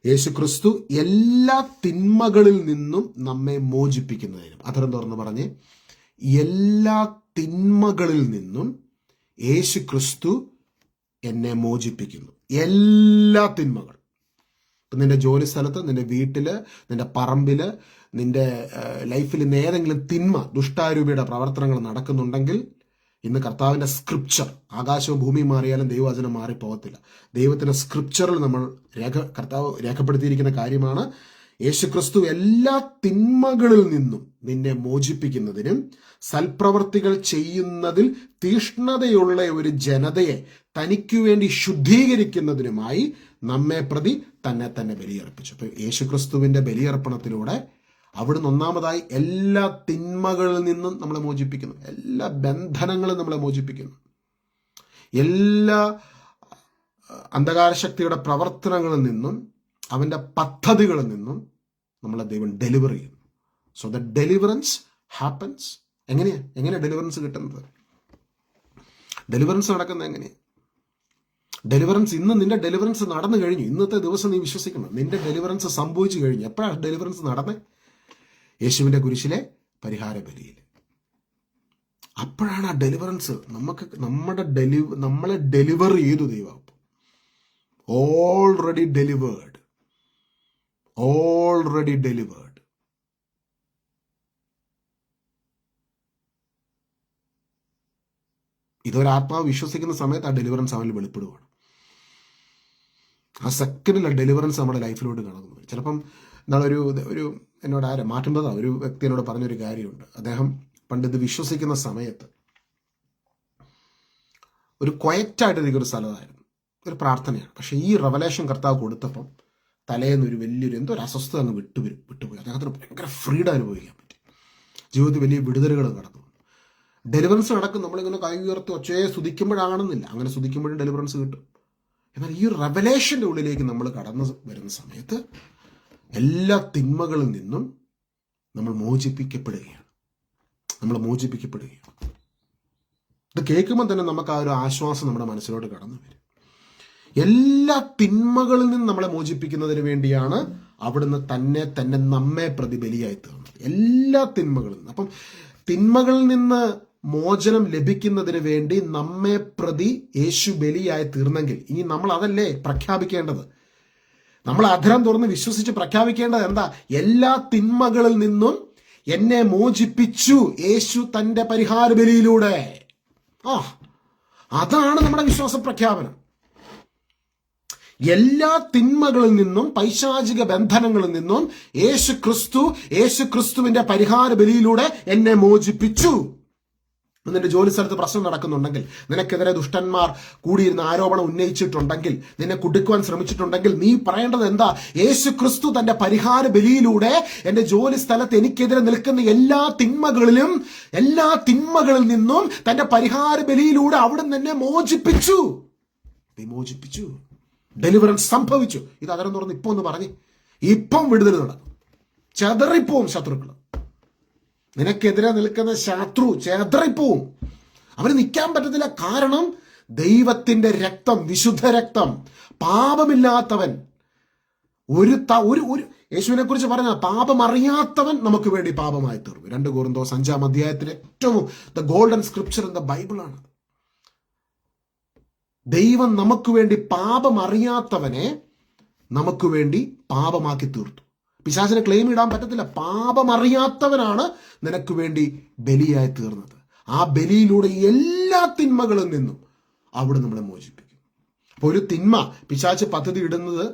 യേശു ക്രിസ്തു എല്ലാ തിന്മകളിൽ നിന്നും നമ്മെ മോചിപ്പിക്കുന്നതിനും, അത്തരം തുറന്ന് പറഞ്ഞ്, എല്ലാ തിന്മകളിൽ നിന്നും യേശു ക്രിസ്തു എന്നെ മോചിപ്പിക്കുന്നു. എല്ലാ തിന്മകൾ. ഇപ്പം നിന്റെ ജോലി സ്ഥലത്ത്, നിന്റെ വീട്ടില്, നിന്റെ പറമ്പില്, നിന്റെ ലൈഫിൽ ഇന്ന് ഏതെങ്കിലും തിന്മ, ദുഷ്ടാരൂപിയുടെ പ്രവർത്തനങ്ങൾ നടക്കുന്നുണ്ടെങ്കിൽ ഇന്ന് കർത്താവിന്റെ സ്ക്രിപ്ചർ, ആകാശവും ഭൂമിയും മാറിയാലും ദൈവവചനം മാറിപ്പോകത്തില്ല. ദൈവത്തിന്റെ സ്ക്രിപ്ചറിൽ നമ്മൾ കർത്താവ് രേഖപ്പെടുത്തിയിരിക്കുന്ന കാര്യമാണ്, യേശുക്രിസ്തു എല്ലാ തിന്മകളിൽ നിന്നും നിന്നെ മോചിപ്പിക്കുന്നതിനും സൽപ്രവർത്തികൾ ചെയ്യുന്നതിൽ തീഷ്ണതയുള്ള ഒരു ജനതയെ തനിക്കു വേണ്ടി ശുദ്ധീകരിക്കുന്നതിനുമായി നമ്മെ പ്രതി തന്നെ ബലിയർപ്പിച്ചു. അപ്പൊ യേശുക്രിസ്തുവിന്റെ ബലിയർപ്പണത്തിലൂടെ അവിടുന്ന് ഒന്നാമതായി എല്ലാ തിന്മകളിൽ നിന്നും നമ്മളെ മോചിപ്പിക്കുന്നു. എല്ലാ ബന്ധനങ്ങളും നമ്മളെ മോചിപ്പിക്കുന്നു. എല്ലാ അന്ധകാരശക്തിയുടെ പ്രവർത്തനങ്ങളിൽ നിന്നും അവന്റെ പദ്ധതികളിൽ നിന്നും നമ്മളെ ദൈവം ഡെലിവർ ചെയ്യുന്നു. So the deliverance happens. എങ്ങനെയാ ഡെലിവറൻസ് കിട്ടുന്നത്? ഡെലിവറൻസ് നടക്കുന്നത് എങ്ങനെയാ? ഡെലിവറൻസ്, ഇന്ന് നിന്റെ ഡെലിവറൻസ് നടന്നു കഴിഞ്ഞു. ഇന്നത്തെ ദിവസം നീ വിശ്വസിക്കണം, നിന്റെ ഡെലിവറൻസ് സംഭവിച്ചു കഴിഞ്ഞു. എപ്പോഴാണ് ഡെലിവറൻസ് നടന്നേ? യേശുവിന്റെ കുരിശിലെ പരിഹാര ബലിയിൽ. അപ്പോഴാണ് ആ ഡെലിവറൻസ് നമ്മളെ ഡെലിവർ ചെയ്തു ദൈവം. Already delivered. ഇതൊരാത്മാവ് വിശ്വസിക്കുന്ന സമയത്ത് ആ ഡെലിവറൻസ് അവനിൽ വെളിപ്പെടുകയാണ്. ആ സെക്കൻഡിൽ ആ ഡെലിവറൻസ് നമ്മുടെ ലൈഫിലോട്ട് കടന്നു. ചിലപ്പം ഒരു എന്നോട് മാറ്റുമ്പോൾ ഒരു വ്യക്തി എന്നോട് പറഞ്ഞൊരു കാര്യമുണ്ട്. അദ്ദേഹം പണ്ട് ഇത് വിശ്വസിക്കുന്ന സമയത്ത് ഒരു ക്വയറ്റായിട്ടിരിക്കുന്ന ഒരു സ്ഥലമായിരുന്നു, ഒരു പ്രാർത്ഥനയാണ്. പക്ഷെ ഈ റെവലേഷൻ കർത്താവ് കൊടുത്തപ്പം തലേന്ന് ഒരു വലിയൊരു എന്തോ ഒരു അസ്വസ്ഥത അങ്ങ് വിട്ടുപോയി. അദ്ദേഹത്തിന് ഭയങ്കര ഫ്രീഡം അനുഭവിക്കാൻ പറ്റി. ജീവിതത്തിൽ വലിയ വിടുതലുകൾ കടന്നു വന്നു. ഡെലിവറൻസ് നടക്കും. നമ്മളിങ്ങനെ കൈ ഉയർത്തി ഒച്ചയെ സ്തുതിക്കുമ്പോഴാകണമെന്നില്ല, അങ്ങനെ സ്തുതിക്കുമ്പോഴും ഡെലിവറൻസ് കിട്ടും. എന്നാൽ ഈ റെവലേഷന്റെ ഉള്ളിലേക്ക് നമ്മൾ കടന്നു വരുന്ന സമയത്ത് എല്ലാ തിന്മകളിൽ നിന്നും നമ്മൾ മോചിപ്പിക്കപ്പെടുകയാണ്. ഇത് കേൾക്കുമ്പോൾ തന്നെ നമുക്ക് ആ ഒരു ആശ്വാസം നമ്മുടെ മനസ്സിലോട്ട് കടന്നു വരും. എല്ലാ തിന്മകളിൽ നിന്നും നമ്മളെ മോചിപ്പിക്കുന്നതിന് വേണ്ടിയാണ് അവിടുന്ന് തന്നെ നമ്മെ പ്രതി ബലിയായി തീർന്നത്. എല്ലാ തിന്മകളിൽ നിന്ന്. അപ്പം തിന്മകളിൽ നിന്ന് മോചനം ലഭിക്കുന്നതിന് വേണ്ടി നമ്മെ പ്രതി യേശു ബലിയായി തീർന്നെങ്കിൽ ഇനി നമ്മൾ അതല്ലേ പ്രഖ്യാപിക്കേണ്ടത്? നമ്മൾ അധരം തുറന്ന് വിശ്വസിച്ച് പ്രഖ്യാപിക്കേണ്ടത് എന്താ? എല്ലാ തിന്മകളിൽ നിന്നും എന്നെ മോചിപ്പിച്ചു യേശു തന്റെ പരിഹാര ബലിയിലൂടെ. അതാണ് നമ്മുടെ വിശ്വാസ പ്രഖ്യാപനം. എല്ലാ തിന്മകളിൽ നിന്നും, പൈശാചിക ബന്ധനങ്ങളിൽ നിന്നും യേശു ക്രിസ്തുവിന്റെ പരിഹാര ബലിയിലൂടെ എന്നെ മോചിപ്പിച്ചു. നിന്റെ ജോലി സ്ഥലത്ത് പ്രശ്നം നടക്കുന്നുണ്ടെങ്കിൽ, നിനക്കെതിരെ ദുഷ്ടന്മാർ കൂടിയിരുന്ന ആരോപണം ഉന്നയിച്ചിട്ടുണ്ടെങ്കിൽ, നിന്നെ കുടുക്കുവാൻ ശ്രമിച്ചിട്ടുണ്ടെങ്കിൽ, നീ പറയേണ്ടത് എന്താ? യേശു ക്രിസ്തു തന്റെ പരിഹാര ബലിയിലൂടെ എന്റെ ജോലി സ്ഥലത്ത് എനിക്കെതിരെ നിൽക്കുന്ന എല്ലാ തിന്മകളിൽ നിന്നും തന്റെ പരിഹാര ബലിയിലൂടെ അവിടുന്ന് എന്നെ മോചിപ്പിച്ചു. ഡെലിവറൻസ് സംഭവിച്ചു. ഇത് അതരം തുറന്ന് ഇപ്പൊ ഒന്ന് പറഞ്ഞ്, ഇപ്പം വിടുതൽ നടക്കും. ചെതറിപ്പോവും ശത്രുക്കൾ. നിനക്കെതിരെ നിൽക്കുന്ന ശത്രു ചെതറിപ്പോവും. അവന് നിൽക്കാൻ പറ്റത്തില്ല. കാരണം ദൈവത്തിന്റെ രക്തം, വിശുദ്ധ രക്തം, പാപമില്ലാത്തവൻ, ഒരു യേശുവിനെ കുറിച്ച് പറഞ്ഞ പാപം അറിയാത്തവൻ നമുക്ക് വേണ്ടി പാപമായി തീർന്നു. 2 കൊരിന്തോസ് 5-ാം അധ്യായത്തിലെ ഏറ്റവും the golden scripture in the ബൈബിളാണ്. ദൈവം നമുക്ക് വേണ്ടി പാപം അറിയാത്തവനെ നമുക്ക് വേണ്ടി പാപമാക്കി തീർത്തു. പിശാചിനെ ക്ലെയിം ഇടാൻ പറ്റത്തില്ല. പാപം അറിയാത്തവനാണ് നിനക്ക് വേണ്ടി ബലിയായി തീർന്നത്. ആ ബലിയിലൂടെ എല്ലാ തിന്മകളിൽ നിന്നും അവിടെ നമ്മളെ മോചിപ്പിക്കും. അപ്പൊ ഒരു തിന്മ പിശാച് പദ്ധതി ഇടുന്നത്,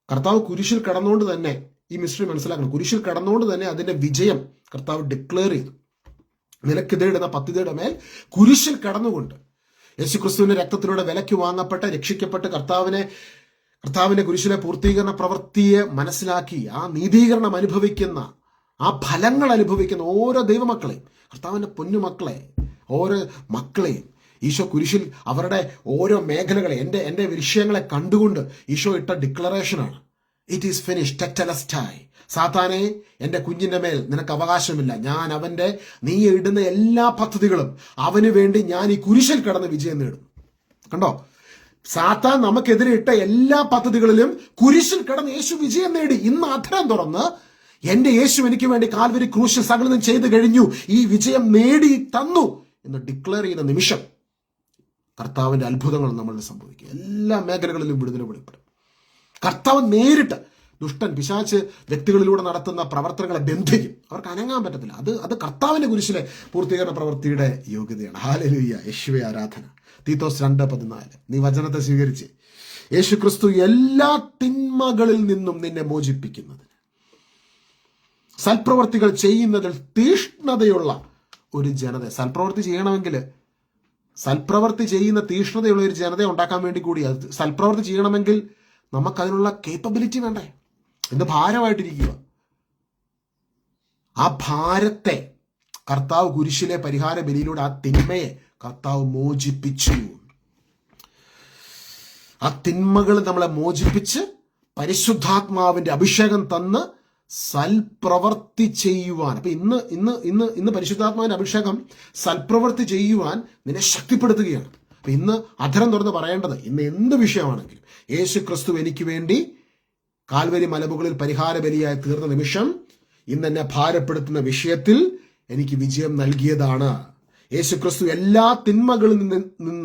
കർത്താവ് കുരിശിൽ കടന്നുകൊണ്ട് തന്നെ ഈ മിസ്റ്ററി മനസ്സിലാക്കണം. കുരിശിൽ കടന്നുകൊണ്ട് തന്നെ അതിന്റെ വിജയം കർത്താവ് ഡിക്ലെയർ ചെയ്തു. നിനക്കെതിരിടുന്ന പദ്ധതിയുടെ മേൽ കുരിശിൽ കടന്നുകൊണ്ട് യേശുക്രിസ്തുവിന്റെ രക്തത്തിലൂടെ വിലയ്ക്ക് വാങ്ങപ്പെട്ട, രക്ഷിക്കപ്പെട്ട് കർത്താവിന്റെ കുരിശിലെ പൂർത്തീകരണ പ്രവൃത്തിയെ മനസ്സിലാക്കി ആ നീതീകരണം അനുഭവിക്കുന്ന, ആ ഫലങ്ങൾ അനുഭവിക്കുന്ന ഓരോ ദൈവമക്കളെയും, കർത്താവിന്റെ പൊന്നുമക്കളെ, ഓരോ മക്കളെയും ഈശോ കുരിശിൽ അവരുടെ ഓരോ മേഖലകളെ, എൻ്റെ വിഷയങ്ങളെ കണ്ടുകൊണ്ട് ഈശോ ഇട്ട ഡിക്ലറേഷനാണ്. ഇറ്റ് ഈസ് ഫിനിഷ് ടെറ്റലസ്റ്റായി. സാത്താനെ, എൻ്റെ കുഞ്ഞിന്റെ മേൽ നിനക്ക് അവകാശമില്ല. ഞാൻ നീ ഇടുന്ന എല്ലാ പദ്ധതികളും അവന് വേണ്ടി ഞാൻ ഈ കുരിശിൽ കടന്ന് വിജയം നേടും. കണ്ടോ, സാത്താൻ നമുക്കെതിരെ ഇട്ട എല്ലാ പദ്ധതികളിലും കുരിശിൽ കടന്ന് യേശു വിജയം നേടി. ഇന്ന് അധരം തുറന്ന് എൻ്റെ യേശു എനിക്ക് വേണ്ടി കാൽവരി ക്രൂശിൽ സകലതും ചെയ്തു കഴിഞ്ഞു, ഈ വിജയം നേടി തന്നു എന്ന് ഡിക്ലെയർ ചെയ്യുന്ന നിമിഷം കർത്താവിന്റെ അത്ഭുതങ്ങൾ നമ്മളിൽ സംഭവിക്കും. എല്ലാ മേഖലകളിലും വിടുതൽ വെളിപ്പെടും. കർത്താവ് നേരിട്ട് ദുഷ്ടൻ, പിശാച് വ്യക്തികളിലൂടെ നടത്തുന്ന പ്രവർത്തനങ്ങളെ ബന്ധിക്കും. അവർക്ക് അനങ്ങാൻ പറ്റത്തില്ല. അത് കർത്താവിന്റെ കുരിശിലെ പൂർത്തീകരണ പ്രവൃത്തിയുടെ യോഗ്യതയാണ്. ഹല്ലേലൂയ, യേശുവേ ആരാധന. തീത്തോസ് 2:14. നീ വചനത്തെ സ്വീകരിച്ച് യേശു ക്രിസ്തു എല്ലാ തിന്മകളിൽ നിന്നും നിന്നെ മോചിപ്പിക്കുന്നതിന്, സൽപ്രവർത്തികൾ ചെയ്യുന്നതിൽ തീഷ്ണതയുള്ള ഒരു ജനത. സൽപ്രവൃത്തി ചെയ്യണമെങ്കിൽ, സൽപ്രവൃത്തി ചെയ്യുന്ന തീഷ്ണതയുള്ള ഒരു ജനത ഉണ്ടാക്കാൻ വേണ്ടി കൂടി, അത് സൽപ്രവൃത്തി ചെയ്യണമെങ്കിൽ നമുക്കതിനുള്ള കേപ്പബിലിറ്റി വേണ്ടേ? എന്ത് ഭാരമായിട്ടിരിക്കുക. ആ ഭാരത്തെ കർത്താവ് കുരിശിലെ പരിഹാര ബലിയിലൂടെ, ആ തിന്മയെ കർത്താവ് മോചിപ്പിച്ചു. ആ തിന്മകൾ നമ്മളെ മോചിപ്പിച്ച് പരിശുദ്ധാത്മാവിന്റെ അഭിഷേകം തന്ന് സൽപ്രവർത്തി ചെയ്യുവാൻ. അപ്പൊ ഇന്ന് പരിശുദ്ധാത്മാവിന്റെ അഭിഷേകം സൽപ്രവർത്തി ചെയ്യുവാൻ നിന്നെ ശക്തിപ്പെടുത്തുകയാണ്. അപ്പൊ ഇന്ന് അധരം തുറന്ന് പറയേണ്ടത്, ഇന്ന് എന്ത് വിഷയമാണെങ്കിലും, യേശു ക്രിസ്തു എനിക്ക് വേണ്ടി കാൽവരി മലമുകളിൽ പരിഹാര ബലിയായി തീർന്ന നിമിഷം, ഇന്ന് എന്നെ ഭാരപ്പെടുത്തുന്ന വിഷയത്തിൽ എനിക്ക് വിജയം നൽകിയതാണ്. യേശു ക്രിസ്തു എല്ലാ തിന്മകളിൽ നിന്ന്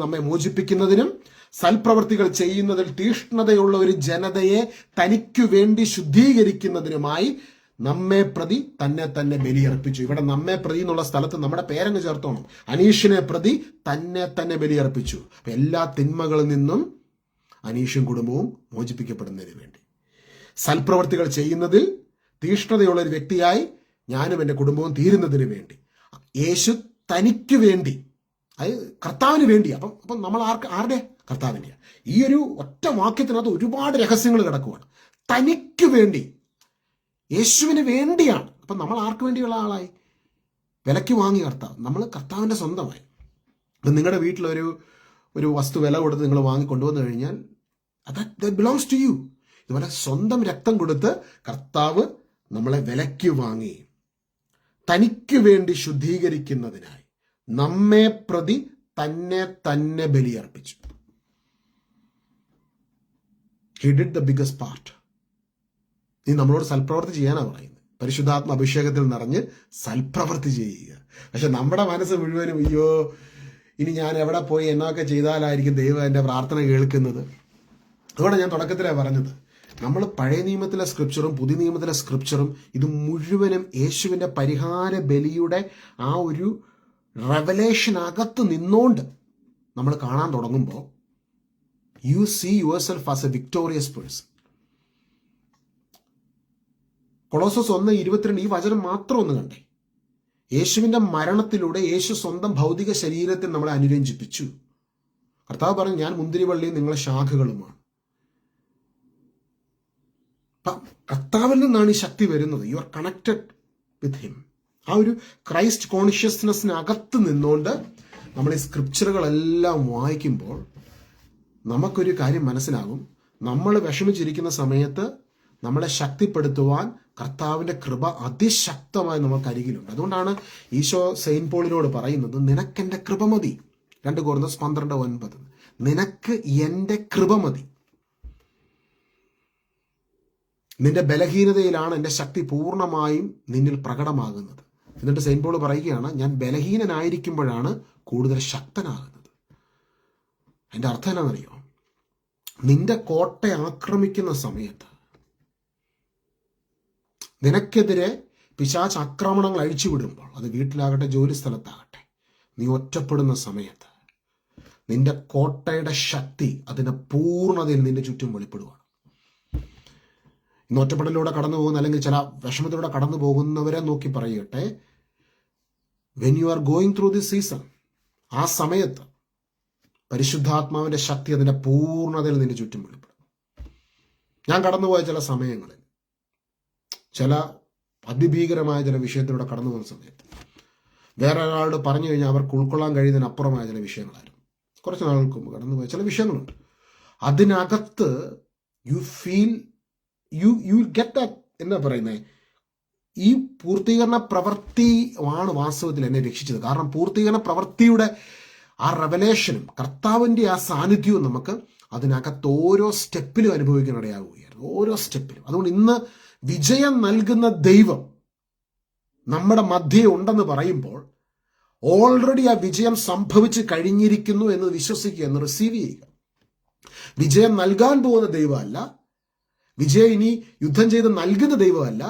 നമ്മെ മോചിപ്പിക്കുന്നതിനും സൽപ്രവർത്തികൾ ചെയ്യുന്നതിൽ തീഷ്ണതയുള്ള ഒരു ജനതയെ തനിക്കു വേണ്ടി ശുദ്ധീകരിക്കുന്നതിനുമായി നമ്മെ പ്രതി തന്നെ ബലിയർപ്പിച്ചു. ഇവിടെ നമ്മെ പ്രതി എന്നുള്ള സ്ഥലത്ത് നമ്മുടെ പേരങ്ങ് ചേർത്തോണം. അനീഷിനെ പ്രതി തന്നെ ബലിയർപ്പിച്ചു. എല്ലാ തിന്മകളിൽ നിന്നും അനീഷും കുടുംബവും മോചിപ്പിക്കപ്പെടുന്നതിന് വേണ്ടി, സൽപ്രവർത്തികൾ ചെയ്യുന്നതിൽ തീഷ്ണതയുള്ള ഒരു വ്യക്തിയായി ഞാനും എൻ്റെ കുടുംബവും തീരുന്നതിന് വേണ്ടി യേശു തനിക്ക് വേണ്ടി, അത് കർത്താവിന് വേണ്ടി. അപ്പം നമ്മൾ ആരുടെ? കർത്താവിൻ്റെ. ഈ ഒരു ഒറ്റ വാക്യത്തിനകത്ത് ഒരുപാട് രഹസ്യങ്ങൾ കിടക്കുവാണ്. തനിക്ക് വേണ്ടി, യേശുവിന് വേണ്ടിയാണ്. അപ്പം നമ്മൾ ആർക്ക് വേണ്ടിയുള്ള ആളായി? വിലയ്ക്ക് വാങ്ങിയ കർത്താവ്, നമ്മൾ കർത്താവിൻ്റെ സ്വന്തമായി. അപ്പം നിങ്ങളുടെ വീട്ടിലൊരു വസ്തു വില കൊടുത്ത് നിങ്ങൾ വാങ്ങി കൊണ്ടുവന്നു കഴിഞ്ഞാൽ that belongs to you. ഇതുപോലെ സ്വന്തം രക്തം കൊടുത്ത് കർത്താവ് നമ്മളെ വിലയ്ക്ക് വാങ്ങി തനിക്ക് വേണ്ടി ശുദ്ധീകരിക്കുന്നതിനായി നമ്മെ പ്രതി തന്നെ ബലിയർപ്പിച്ചു. He did the biggest part. നീ നമ്മളോട് സൽപ്രവൃത്തി ചെയ്യാനാണ് പറയുന്നത്. പരിശുദ്ധാത്മ അഭിഷേകത്തിൽ നിറഞ്ഞ് സൽപ്രവൃത്തി ചെയ്യുക. പക്ഷെ നമ്മുടെ മനസ്സ് മുഴുവനും, അയ്യോ ഇനി ഞാൻ എവിടെ പോയി എന്നൊക്കെ ചെയ്താലായിരിക്കും ദൈവം എൻ്റെ പ്രാർത്ഥന കേൾക്കുന്നത്. അതുകൊണ്ട് ഞാൻ തുടക്കത്തിലേ പറഞ്ഞത്, നമ്മൾ പഴയ നിയമത്തിലെ സ്ക്രിപ്ചറും പുതിയ നിയമത്തിലെ സ്ക്രിപ്ചറും ഇത് മുഴുവനും യേശുവിൻ്റെ പരിഹാര ബലിയുടെ ആ ഒരു റെവലേഷൻ അകത്ത് നിന്നുകൊണ്ട് നമ്മൾ കാണാൻ തുടങ്ങുമ്പോൾ, you see yourself as a victorious person. കൊളോസോസ് 1:22 ഈ വചനം മാത്രം ഒന്ന് കണ്ടേ. യേശുവിൻ്റെ മരണത്തിലൂടെ യേശു സ്വന്തം ഭൗതിക ശരീരത്തിൽ നമ്മളെ അനുരഞ്ജിപ്പിച്ചു. കർത്താവ് പറഞ്ഞു, ഞാൻ മുന്തിരിവള്ളിയും നിങ്ങളെ ശാഖകളുമാണ്. കർത്താവിൽ നിന്നാണ് ഈ ശക്തി വരുന്നത്. You are connected with him. ആ ഒരു ക്രൈസ്റ്റ് കോൺഷ്യസ്നെസ്സിനകത്ത് നിന്നുകൊണ്ട് നമ്മൾ ഈ സ്ക്രിപ്ചറുകളെല്ലാം വായിക്കുമ്പോൾ നമുക്കൊരു കാര്യം മനസ്സിലാകും. നമ്മൾ വിഷമിച്ചിരിക്കുന്ന സമയത്ത് നമ്മളെ ശക്തിപ്പെടുത്തുവാൻ കർത്താവിൻ്റെ കൃപ അതിശക്തമായി നമുക്ക് അരികിലുണ്ട്. അതുകൊണ്ടാണ് ഈശോ സെയിൻറ്റ് പോളിനോട് പറയുന്നത്, നിനക്കെൻ്റെ കൃപ മതി. 2 Korinത്യർ 12:9. നിനക്ക് എൻ്റെ കൃപ മതി, നിന്റെ ബലഹീനതയിലാണ് എൻ്റെ ശക്തി പൂർണ്ണമായും നിന്നിൽ പ്രകടമാകുന്നത്. എന്നിട്ട് സെയിന്റ് പോൾ പറയുകയാണ്, ഞാൻ ബലഹീനനായിരിക്കുമ്പോഴാണ് കൂടുതൽ ശക്തനാകുന്നത്. എൻ്റെ അർത്ഥം എന്നാണെന്നറിയോ? നിന്റെ കോട്ടയെ ആക്രമിക്കുന്ന സമയത്ത്, നിനക്കെതിരെ പിശാച് ആക്രമണങ്ങൾ അഴിച്ചുവിടുമ്പോൾ, അത് വീട്ടിലാകട്ടെ ജോലി സ്ഥലത്താകട്ടെ, നീ ഒറ്റപ്പെടുന്ന സമയത്ത് നിന്റെ കോട്ടയുടെ ശക്തി അതിൻ്റെ പൂർണ്ണതയിൽ നിന്റെ ചുറ്റും വെളിപ്പെടുവാണ്. ഇന്ന് ഒറ്റപ്പെടലിലൂടെ കടന്നു പോകുന്ന, അല്ലെങ്കിൽ ചില വിഷമത്തിലൂടെ കടന്നു പോകുന്നവരെ നോക്കി പറയട്ടെ, when you are going through this season, ആ സമയത്ത് പരിശുദ്ധാത്മാവിൻ്റെ ശക്തി അതിൻ്റെ പൂർണ്ണതയിൽ നിന്റെ ചുറ്റും വെളിപ്പെടും. ഞാൻ കടന്നുപോയ ചില സമയങ്ങളിൽ, ചില അതിഭീകരമായ ചില വിഷയത്തിലൂടെ കടന്നു പോകുന്ന സമയത്ത്, വേറെ ഒരാളോട് പറഞ്ഞു കഴിഞ്ഞാൽ അവർക്ക് ഉൾക്കൊള്ളാൻ കഴിയുന്നതിനപ്പുറമായ ചില വിഷയങ്ങളായിരുന്നു. കുറച്ച് നാളുകൾക്ക് മുമ്പ് കടന്നുപോയ ചില വിഷയങ്ങളുണ്ട്. അതിനകത്ത് you feel you get that, എന്താ പറയുന്നത്, ഈ പൂർത്തീകരണ പ്രവൃത്തി ആണ് വാസ്തവത്തിൽ എന്നെ രക്ഷിച്ചത്. കാരണം പൂർത്തീകരണ പ്രവൃത്തിയുടെ ആ റെവലേഷനും കർത്താവിൻ്റെ ആ സാന്നിധ്യവും നമുക്ക് അതിനകത്ത് ഓരോ സ്റ്റെപ്പിലും അനുഭവിക്കാനിടയാവുകയായിരുന്നു, ഓരോ സ്റ്റെപ്പിലും. അതുകൊണ്ട് ഇന്ന് വിജയം നൽകുന്ന ദൈവം നമ്മുടെ മധ്യേ ഉണ്ടെന്ന് പറയുമ്പോൾ ഓൾറെഡി ആ വിജയം സംഭവിച്ച് കഴിഞ്ഞിരിക്കുന്നു എന്ന് വിശ്വസിക്കുക, എന്ന് റിസീവ് ചെയ്യുക. വിജയം നൽകാൻ പോകുന്ന ദൈവമല്ല, വിജയം ഇനി യുദ്ധം ചെയ്ത് നൽകുന്ന ദൈവമല്ല,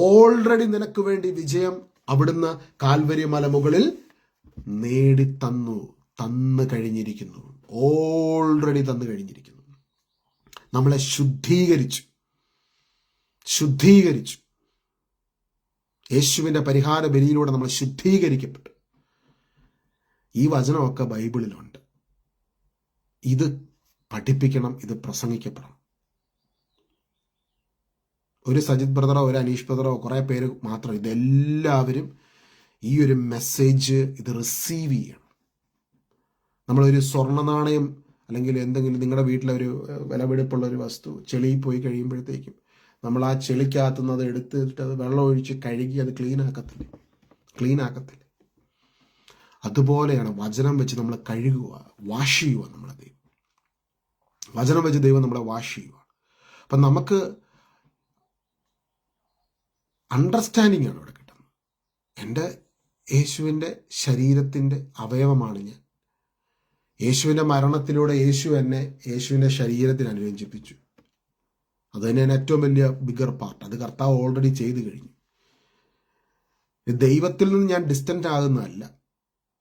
ഓൾറെഡി നിനക്ക് വേണ്ടി വിജയം അവിടുന്ന് കാൽവരി മലമുകളിൽ തന്നു കഴിഞ്ഞിരിക്കുന്നു. ഓൾറെഡി തന്നു കഴിഞ്ഞിരിക്കുന്നു. നമ്മളെ ശുദ്ധീകരിച്ചു. യേശുവിൻ്റെ പരിഹാര ബലിയിലൂടെ നമ്മൾ ശുദ്ധീകരിക്കപ്പെട്ടു. ഈ വചനമൊക്കെ ബൈബിളിലുണ്ട്. ഇത് പഠിപ്പിക്കണം, ഇത് പ്രസംഗിക്കപ്പെടണം. ഒരു സജിത് ബ്രദറോ ഒരു അനീഷ് ബ്രദറോ കുറേ പേര് മാത്രം, ഇതെല്ലാവരും ഈ ഒരു മെസ്സേജ് ഇത് റിസീവ് ചെയ്യണം. നമ്മളൊരു സ്വർണ്ണ നാണയം അല്ലെങ്കിൽ എന്തെങ്കിലും നിങ്ങളുടെ വീട്ടിലൊരു വിലപിടിപ്പുള്ള ഒരു വസ്തു ചെളിയിൽ പോയി കഴിയുമ്പോഴത്തേക്കും നമ്മൾ ആ ചെളിക്കകത്തുനിന്ന് അത് എടുത്തിട്ട് അത് വെള്ളം ഒഴിച്ച് കഴുകി അത് ക്ലീൻ ആക്കത്തില്ല. അതുപോലെയാണ് വചനം വെച്ച് നമ്മൾ കഴുകുക, വാഷ് ചെയ്യുക. നമ്മളെ ദൈവം വചനം വെച്ച് ദൈവം നമ്മളെ വാഷ് ചെയ്യുക. അപ്പം നമുക്ക് അണ്ടർസ്റ്റാൻഡിങ് ആണ് ഇവിടെ കിട്ടുന്നത്. എൻ്റെ യേശുവിൻ്റെ ശരീരത്തിൻ്റെ അവയവമാണ് ഞാൻ. യേശുവിൻ്റെ മരണത്തിലൂടെ യേശു എന്നെ യേശുവിൻ്റെ ശരീരത്തിന് അനുരഞ്ജിപ്പിച്ചു. അത് തന്നെയാണ് ഏറ്റവും വലിയ ബിഗർ പാർട്ട്. അത് കർത്താവ് ഓൾറെഡി ചെയ്തു കഴിഞ്ഞു. ദൈവത്തിൽ നിന്ന് ഞാൻ ഡിസ്റ്റൻ്റ് ആകുന്നതല്ല,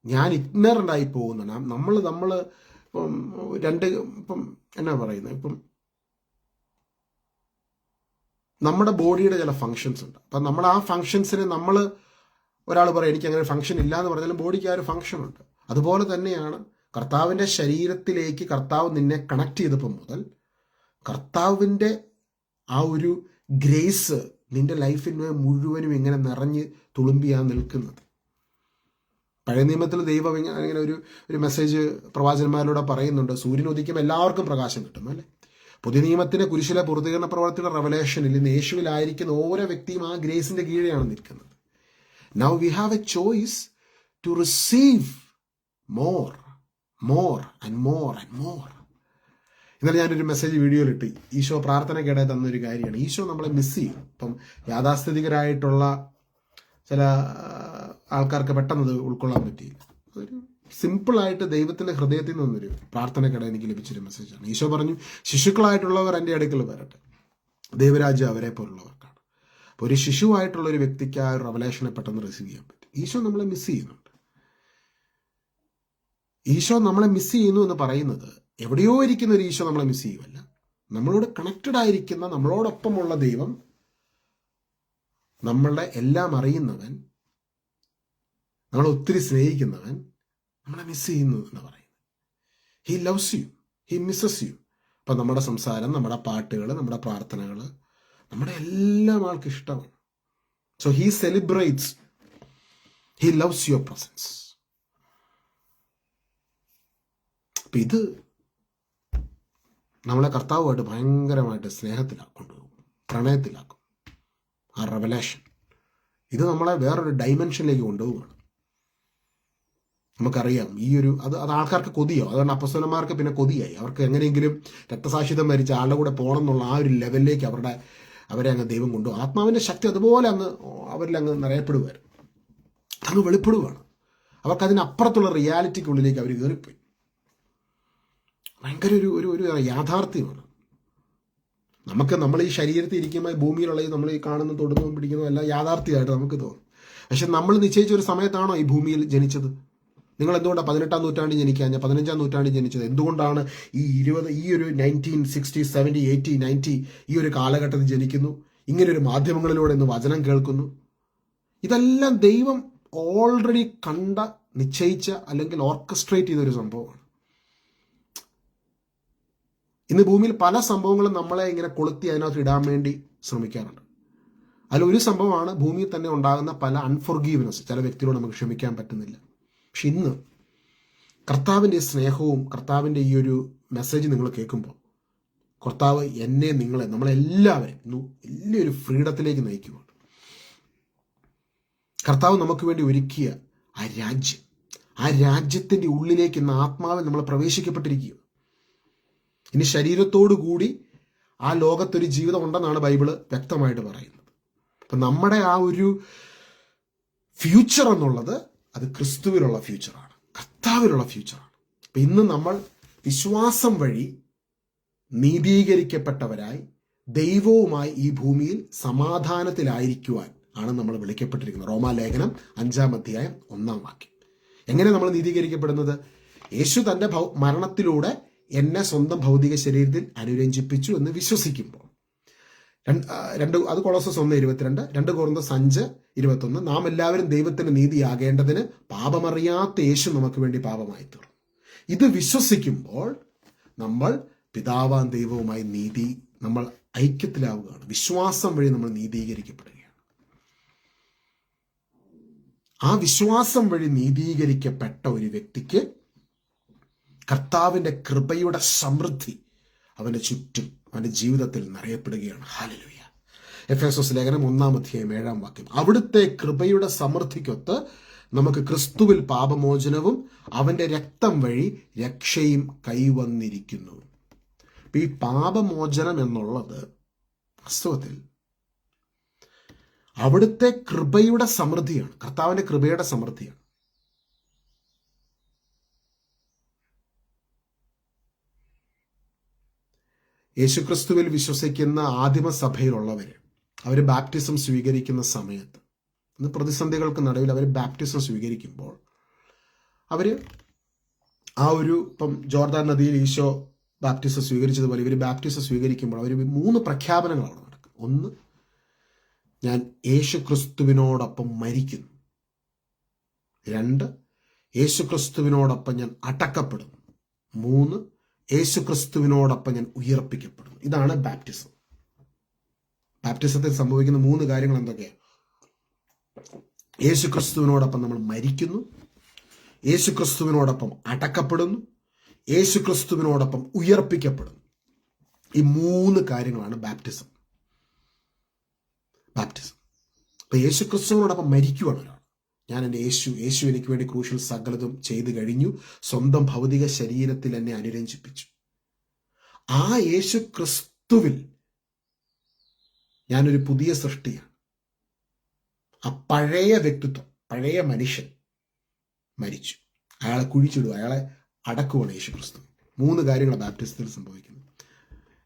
ഞാൻ ഇഗ്നറൻ്റ് ആയി പോകുന്നതാണ്. നമ്മൾ ഇപ്പം എന്നാ പറയുന്നത്, ഇപ്പം നമ്മുടെ ബോഡിയുടെ ചില ഫങ്ഷൻസ് ഉണ്ട്. അപ്പം നമ്മൾ ആ ഫങ്ഷൻസിന് ഒരാൾ പറയും എനിക്ക് അങ്ങനെ ഫങ്ഷൻ ഇല്ല എന്ന് പറഞ്ഞാലും ബോഡിക്ക് ആ ഒരു ഫങ്ഷൻ ഉണ്ട്. അതുപോലെ തന്നെയാണ് കർത്താവിൻ്റെ ശരീരത്തിലേക്ക് കർത്താവ് നിന്നെ കണക്ട് ചെയ്തപ്പോൾ മുതൽ കർത്താവിൻ്റെ ആ ഒരു ഗ്രേസ് നിന്റെ ലൈഫിന് മുഴുവനും ഇങ്ങനെ നിറഞ്ഞ് തുളുമ്പിയാണ് നിൽക്കുന്നത്. പഴയ നിയമത്തിൽ ദൈവം ഇങ്ങനെ ഒരു മെസ്സേജ് പ്രവാചകന്മാരിലൂടെ പറയുന്നുണ്ട്, സൂര്യൻ ഉദിക്കുമ്പോൾ എല്ലാവർക്കും പ്രകാശം കിട്ടും അല്ലേ. പുതിയ നിയമത്തിൻ്റെ കുരിശിലെ പൂർത്തീകരണ പ്രവർത്തിയുടെ റെവലേഷനിൽ ഇന്ന് യേശുവിലായിരിക്കുന്ന ഓരോ വ്യക്തിയും ആ ഗ്രേസിൻ്റെ കീഴെയാണ് നിൽക്കുന്നത്. Now we have a choice to receive more and more. ഇന്നലെ ഞാനൊരു മെസ്സേജ് വീഡിയോയിലിട്ട് ഈശോ പ്രാർത്ഥനയ്ക്കിടെ തന്നൊരു കാര്യമാണ്, ഈശോ നമ്മളെ മിസ് ചെയ്യും. ഇപ്പം യാഥാസ്ഥിതികരായിട്ടുള്ള ചില ആൾക്കാർക്ക് പെട്ടെന്നത് ഉൾക്കൊള്ളാൻ പറ്റിയില്ല. അതൊരു സിമ്പിളായിട്ട് ദൈവത്തിൻ്റെ ഹൃദയത്തിൽ നിന്നൊരു പ്രാർത്ഥനയ്ക്കിടെ എനിക്ക് ലഭിച്ചൊരു മെസ്സേജാണ്. ഈശോ പറഞ്ഞു, ശിശുക്കളായിട്ടുള്ളവർ എൻ്റെ അടുക്കൽ വരട്ടെ, ദൈവരാജ്യം അവരെ പോലുള്ളവർക്കാണ്. അപ്പോൾ ഒരു ശിശുവായിട്ടുള്ള ഒരു വ്യക്തിക്ക് ആ ഒരു റെവലേഷനെ പെട്ടെന്ന് റിസീവ് ചെയ്യാൻ പറ്റും. ഈശോ നമ്മളെ മിസ് ചെയ്യുന്നുണ്ട്. ഈശോ നമ്മളെ മിസ് ചെയ്യുന്നു എന്ന് പറയുന്നത് എവിടെയോ ഇരിക്കുന്ന ഒരു ഈശോ നമ്മളെ മിസ് ചെയ്യുമല്ല, നമ്മളോട് കണക്റ്റഡ് ആയിരിക്കുന്ന നമ്മളോടൊപ്പമുള്ള ദൈവം, നമ്മളുടെ എല്ലാം അറിയുന്നവൻ, നമ്മളെ ഒത്തിരി സ്നേഹിക്കുന്നവൻ നമ്മളെ മിസ് ചെയ്യുന്നു എന്ന് പറയുന്നത്. He loves you, he misses you. അപ്പം നമ്മുടെ സംസാരം, നമ്മുടെ പാട്ടുകൾ, നമ്മുടെ പ്രാർത്ഥനകൾ, നമ്മുടെ എല്ലാം ആൾക്ക് ഇഷ്ടമാണ്. So he celebrates, he loves your presence. അപ്പം ഇത് നമ്മളെ കർത്താവുമായിട്ട് ഭയങ്കരമായിട്ട് സ്നേഹത്തിലാക്കൊണ്ടുപോകും, പ്രണയത്തിലാക്കും. ആ റെവലേഷൻ ഇത് നമ്മളെ വേറൊരു ഡൈമെൻഷനിലേക്ക് കൊണ്ടുപോവുകയാണ്. നമുക്കറിയാം ഈ ഒരു അത് ആൾക്കാർക്ക് കൊതിയോ, അതുകൊണ്ട് അപ്പസ്തലന്മാർക്ക് പിന്നെ കൊതിയായി. അവർക്ക് എങ്ങനെയെങ്കിലും രക്തസാക്ഷിത്വം വരിച്ച ആളുടെ കൂടെ പോകണം എന്നുള്ള ആ ഒരു ലെവലിലേക്ക് അവരെ അങ്ങ് ദൈവം കൊണ്ടുപോകും. ആത്മാവിൻ്റെ ശക്തി അതുപോലെ അങ്ങ് അവരിൽ അങ്ങ് നിറയപ്പെടുകയായിരുന്നു, അങ്ങ് വെളിപ്പെടുകയാണ്. അവർക്കതിനപ്പുറത്തുള്ള റിയാലിറ്റിക്കുള്ളിലേക്ക് അവർ കയറിപ്പോയി. ഭയങ്കര ഒരു യാഥാർത്ഥ്യമാണ്. നമ്മൾ ഈ ശരീരത്തിൽ ഇരിക്കുമ്പോൾ ഭൂമിയിലുള്ള നമ്മൾ ഈ കാണുന്ന തൊടുന്നതും പിടിക്കുന്നതും എല്ലാം യാഥാർത്ഥ്യമായിട്ട് നമുക്ക് തോന്നും. പക്ഷെ നമ്മൾ നിശ്ചയിച്ച ഒരു സമയത്താണോ ഈ ഭൂമിയിൽ ജനിച്ചത്? നിങ്ങൾ എന്തുകൊണ്ടാണ് 18-ാം നൂറ്റാണ്ടിൽ ജനിക്കാൻ, 15-ാം നൂറ്റാണ്ടിൽ ജനിച്ചത്? എന്തുകൊണ്ടാണ് ഈ ഒരു 1960, 70, 80, 90 ഈ ഒരു കാലഘട്ടത്തിൽ ജനിക്കുന്നു? ഇങ്ങനൊരു മാധ്യമങ്ങളിലൂടെ ഇന്ന് വചനം കേൾക്കുന്നു. ഇതെല്ലാം ദൈവം ഓൾറെഡി കണ്ട, നിശ്ചയിച്ച അല്ലെങ്കിൽ ഓർക്കസ്ട്രേറ്റ് ചെയ്തൊരു സംഭവമാണ്. ഇന്ന് ഭൂമിയിൽ പല സംഭവങ്ങളും നമ്മളെ ഇങ്ങനെ കൊളുത്തി അതിനകത്ത് ഇടാൻ വേണ്ടി ശ്രമിക്കാറുണ്ട്. അതിലൊരു സംഭവമാണ് ഭൂമിയിൽ തന്നെ ഉണ്ടാകുന്ന പല അൺഫോർഗീവ്നെസ്. ചില വ്യക്തികളോട് നമുക്ക് ക്ഷമിക്കാൻ പറ്റുന്നില്ല. പക്ഷെ ഇന്ന് കർത്താവിൻ്റെ സ്നേഹവും കർത്താവിൻ്റെ ഈ ഒരു മെസ്സേജ് നിങ്ങൾ കേൾക്കുമ്പോൾ കർത്താവ് എന്നെ, നിങ്ങളെ, നമ്മളെല്ലാവരും ഇന്ന് വലിയൊരു ഫ്രീഡത്തിലേക്ക് നയിക്കുകയാണ്. കർത്താവ് നമുക്ക് വേണ്ടി ഒരുക്കിയ ആ രാജ്യത്തിൻ്റെ ഉള്ളിലേക്ക് ഇന്ന് ആത്മാവിൽ നമ്മൾ പ്രവേശിക്കപ്പെട്ടിരിക്കുക. ഇനി ശരീരത്തോടു കൂടി ആ ലോകത്തൊരു ജീവിതം ഉണ്ടെന്നാണ് ബൈബിള് വ്യക്തമായിട്ട് പറയുന്നത്. അപ്പം നമ്മുടെ ആ ഒരു ഫ്യൂച്ചർ എന്നുള്ളത് അത് ക്രിസ്തുവിലുള്ള ഫ്യൂച്ചറാണ്, കർത്താവിലുള്ള ഫ്യൂച്ചറാണ്. അപ്പം ഇന്ന് നമ്മൾ വിശ്വാസം വഴി നീതീകരിക്കപ്പെട്ടവരായി ദൈവവുമായി ഈ ഭൂമിയിൽ സമാധാനത്തിലായിരിക്കുവാൻ ആണ് നമ്മൾ വിളിക്കപ്പെട്ടിരിക്കുന്നത്. റോമാലേഖനം 5-ാം അധ്യായം 1-ാം വാക്യം. എങ്ങനെ നമ്മൾ നീതീകരിക്കപ്പെടുന്നത്? യേശു തൻ്റെ മരണത്തിലൂടെ എന്നെ സ്വന്തം ഭൗതിക ശരീരത്തിൽ അനുരഞ്ജിപ്പിച്ചു എന്ന് വിശ്വസിക്കുമ്പോൾ. അത് കൊളോസസ് 1:22, 2 കൊരിന്ത്യർ 5:21. നാം എല്ലാവരും ദൈവത്തിന് നീതിയാകേണ്ടതിന് പാപമറിയാത്ത യേശു നമുക്ക് വേണ്ടി പാപമായി തീർന്നു. ഇത് വിശ്വസിക്കുമ്പോൾ നമ്മൾ പിതാവാൻ ദൈവവുമായി നമ്മൾ ഐക്യത്തിലാവുകയാണ്. വിശ്വാസം വഴി നമ്മൾ നീതീകരിക്കപ്പെടുകയാണ്. ആ വിശ്വാസം വഴി നീതീകരിക്കപ്പെട്ട ഒരു വ്യക്തിക്ക് കർത്താവിൻ്റെ കൃപയുടെ സമൃദ്ധി അവൻ്റെ ചുറ്റും, അവൻ്റെ ജീവിതത്തിൽ നിറയപ്പെടുകയാണ്. ഹല്ലേലൂയ. എഫേസോസ് ലേഖനം 1-ാം അധ്യായം 7-ാം വാക്യം. അവിടുത്തെ കൃപയുടെ സമൃദ്ധിക്കൊത്ത് നമുക്ക് ക്രിസ്തുവിൽ പാപമോചനവും അവൻ്റെ രക്തം വഴി രക്ഷയും കൈവന്നിരിക്കുന്നു. ഈ പാപമോചനം എന്നുള്ളത് വാസ്തവത്തിൽ അവിടുത്തെ കൃപയുടെ സമൃദ്ധിയാണ്, കർത്താവിൻ്റെ കൃപയുടെ സമൃദ്ധിയാണ്. യേശുക്രിസ്തുവിൽ വിശ്വസിക്കുന്ന ആദിമസഭയിലുള്ളവർ അവർ ബാപ്റ്റിസം സ്വീകരിക്കുന്ന സമയത്ത്, ഇന്ന് പ്രതിസന്ധികൾക്ക് നടുവിൽ അവർ ബാപ്റ്റിസം സ്വീകരിക്കുമ്പോൾ അവർ ഇപ്പം ജോർദാൻ നദിയിൽ ഈശോ ബാപ്റ്റിസം സ്വീകരിച്ചതുപോലെ ഇവർ ബാപ്റ്റിസം സ്വീകരിക്കുമ്പോൾ അവർ 3 പ്രഖ്യാപനങ്ങളാണ് നടക്കുന്നത്. 1, ഞാൻ യേശുക്രിസ്തുവിനോടൊപ്പം മരിക്കുന്നു. 2, യേശുക്രിസ്തുവിനോടൊപ്പം ഞാൻ അടക്കപ്പെടുന്നു. 3, യേശുക്രിസ്തുവിനോടൊപ്പം ഞാൻ ഉയർപ്പിക്കപ്പെടുന്നു. ഇതാണ് ബാപ്റ്റിസം. ബാപ്റ്റിസത്തിൽ സംഭവിക്കുന്ന 3 കാര്യങ്ങൾ എന്തൊക്കെയാണ്? യേശുക്രിസ്തുവിനോടൊപ്പം നമ്മൾ മരിക്കുന്നു, യേശുക്രിസ്തുവിനോടൊപ്പം അടക്കപ്പെടുന്നു, യേശുക്രിസ്തുവിനോടൊപ്പം ഉയർപ്പിക്കപ്പെടുന്നു. ഈ 3 കാര്യങ്ങളാണ് ബാപ്റ്റിസം. അപ്പൊ യേശുക്രിസ്തുവിനോടൊപ്പം മരിക്കുവാണ് ഒരാൾ. ഞാൻ എൻ്റെ യേശു എനിക്ക് വേണ്ടി ക്രൂശിൽ സകലതും ചെയ്തു കഴിഞ്ഞു, സ്വന്തം ഭൗതിക ശരീരത്തിൽ എന്നെ അനുരഞ്ജിപ്പിച്ചു. ആ യേശു ക്രിസ്തുവിൽ ഞാനൊരു പുതിയ സൃഷ്ടിയാണ്. ആ പഴയ വ്യക്തിത്വം, പഴയ മനുഷ്യൻ മരിച്ചു, അയാളെ കുഴിച്ചിടുക, അയാളെ അടക്കുവാണ് യേശു ക്രിസ്തു. 3 കാര്യങ്ങൾ ബാപ്റ്റിസത്തിൽ സംഭവിക്കുന്നു.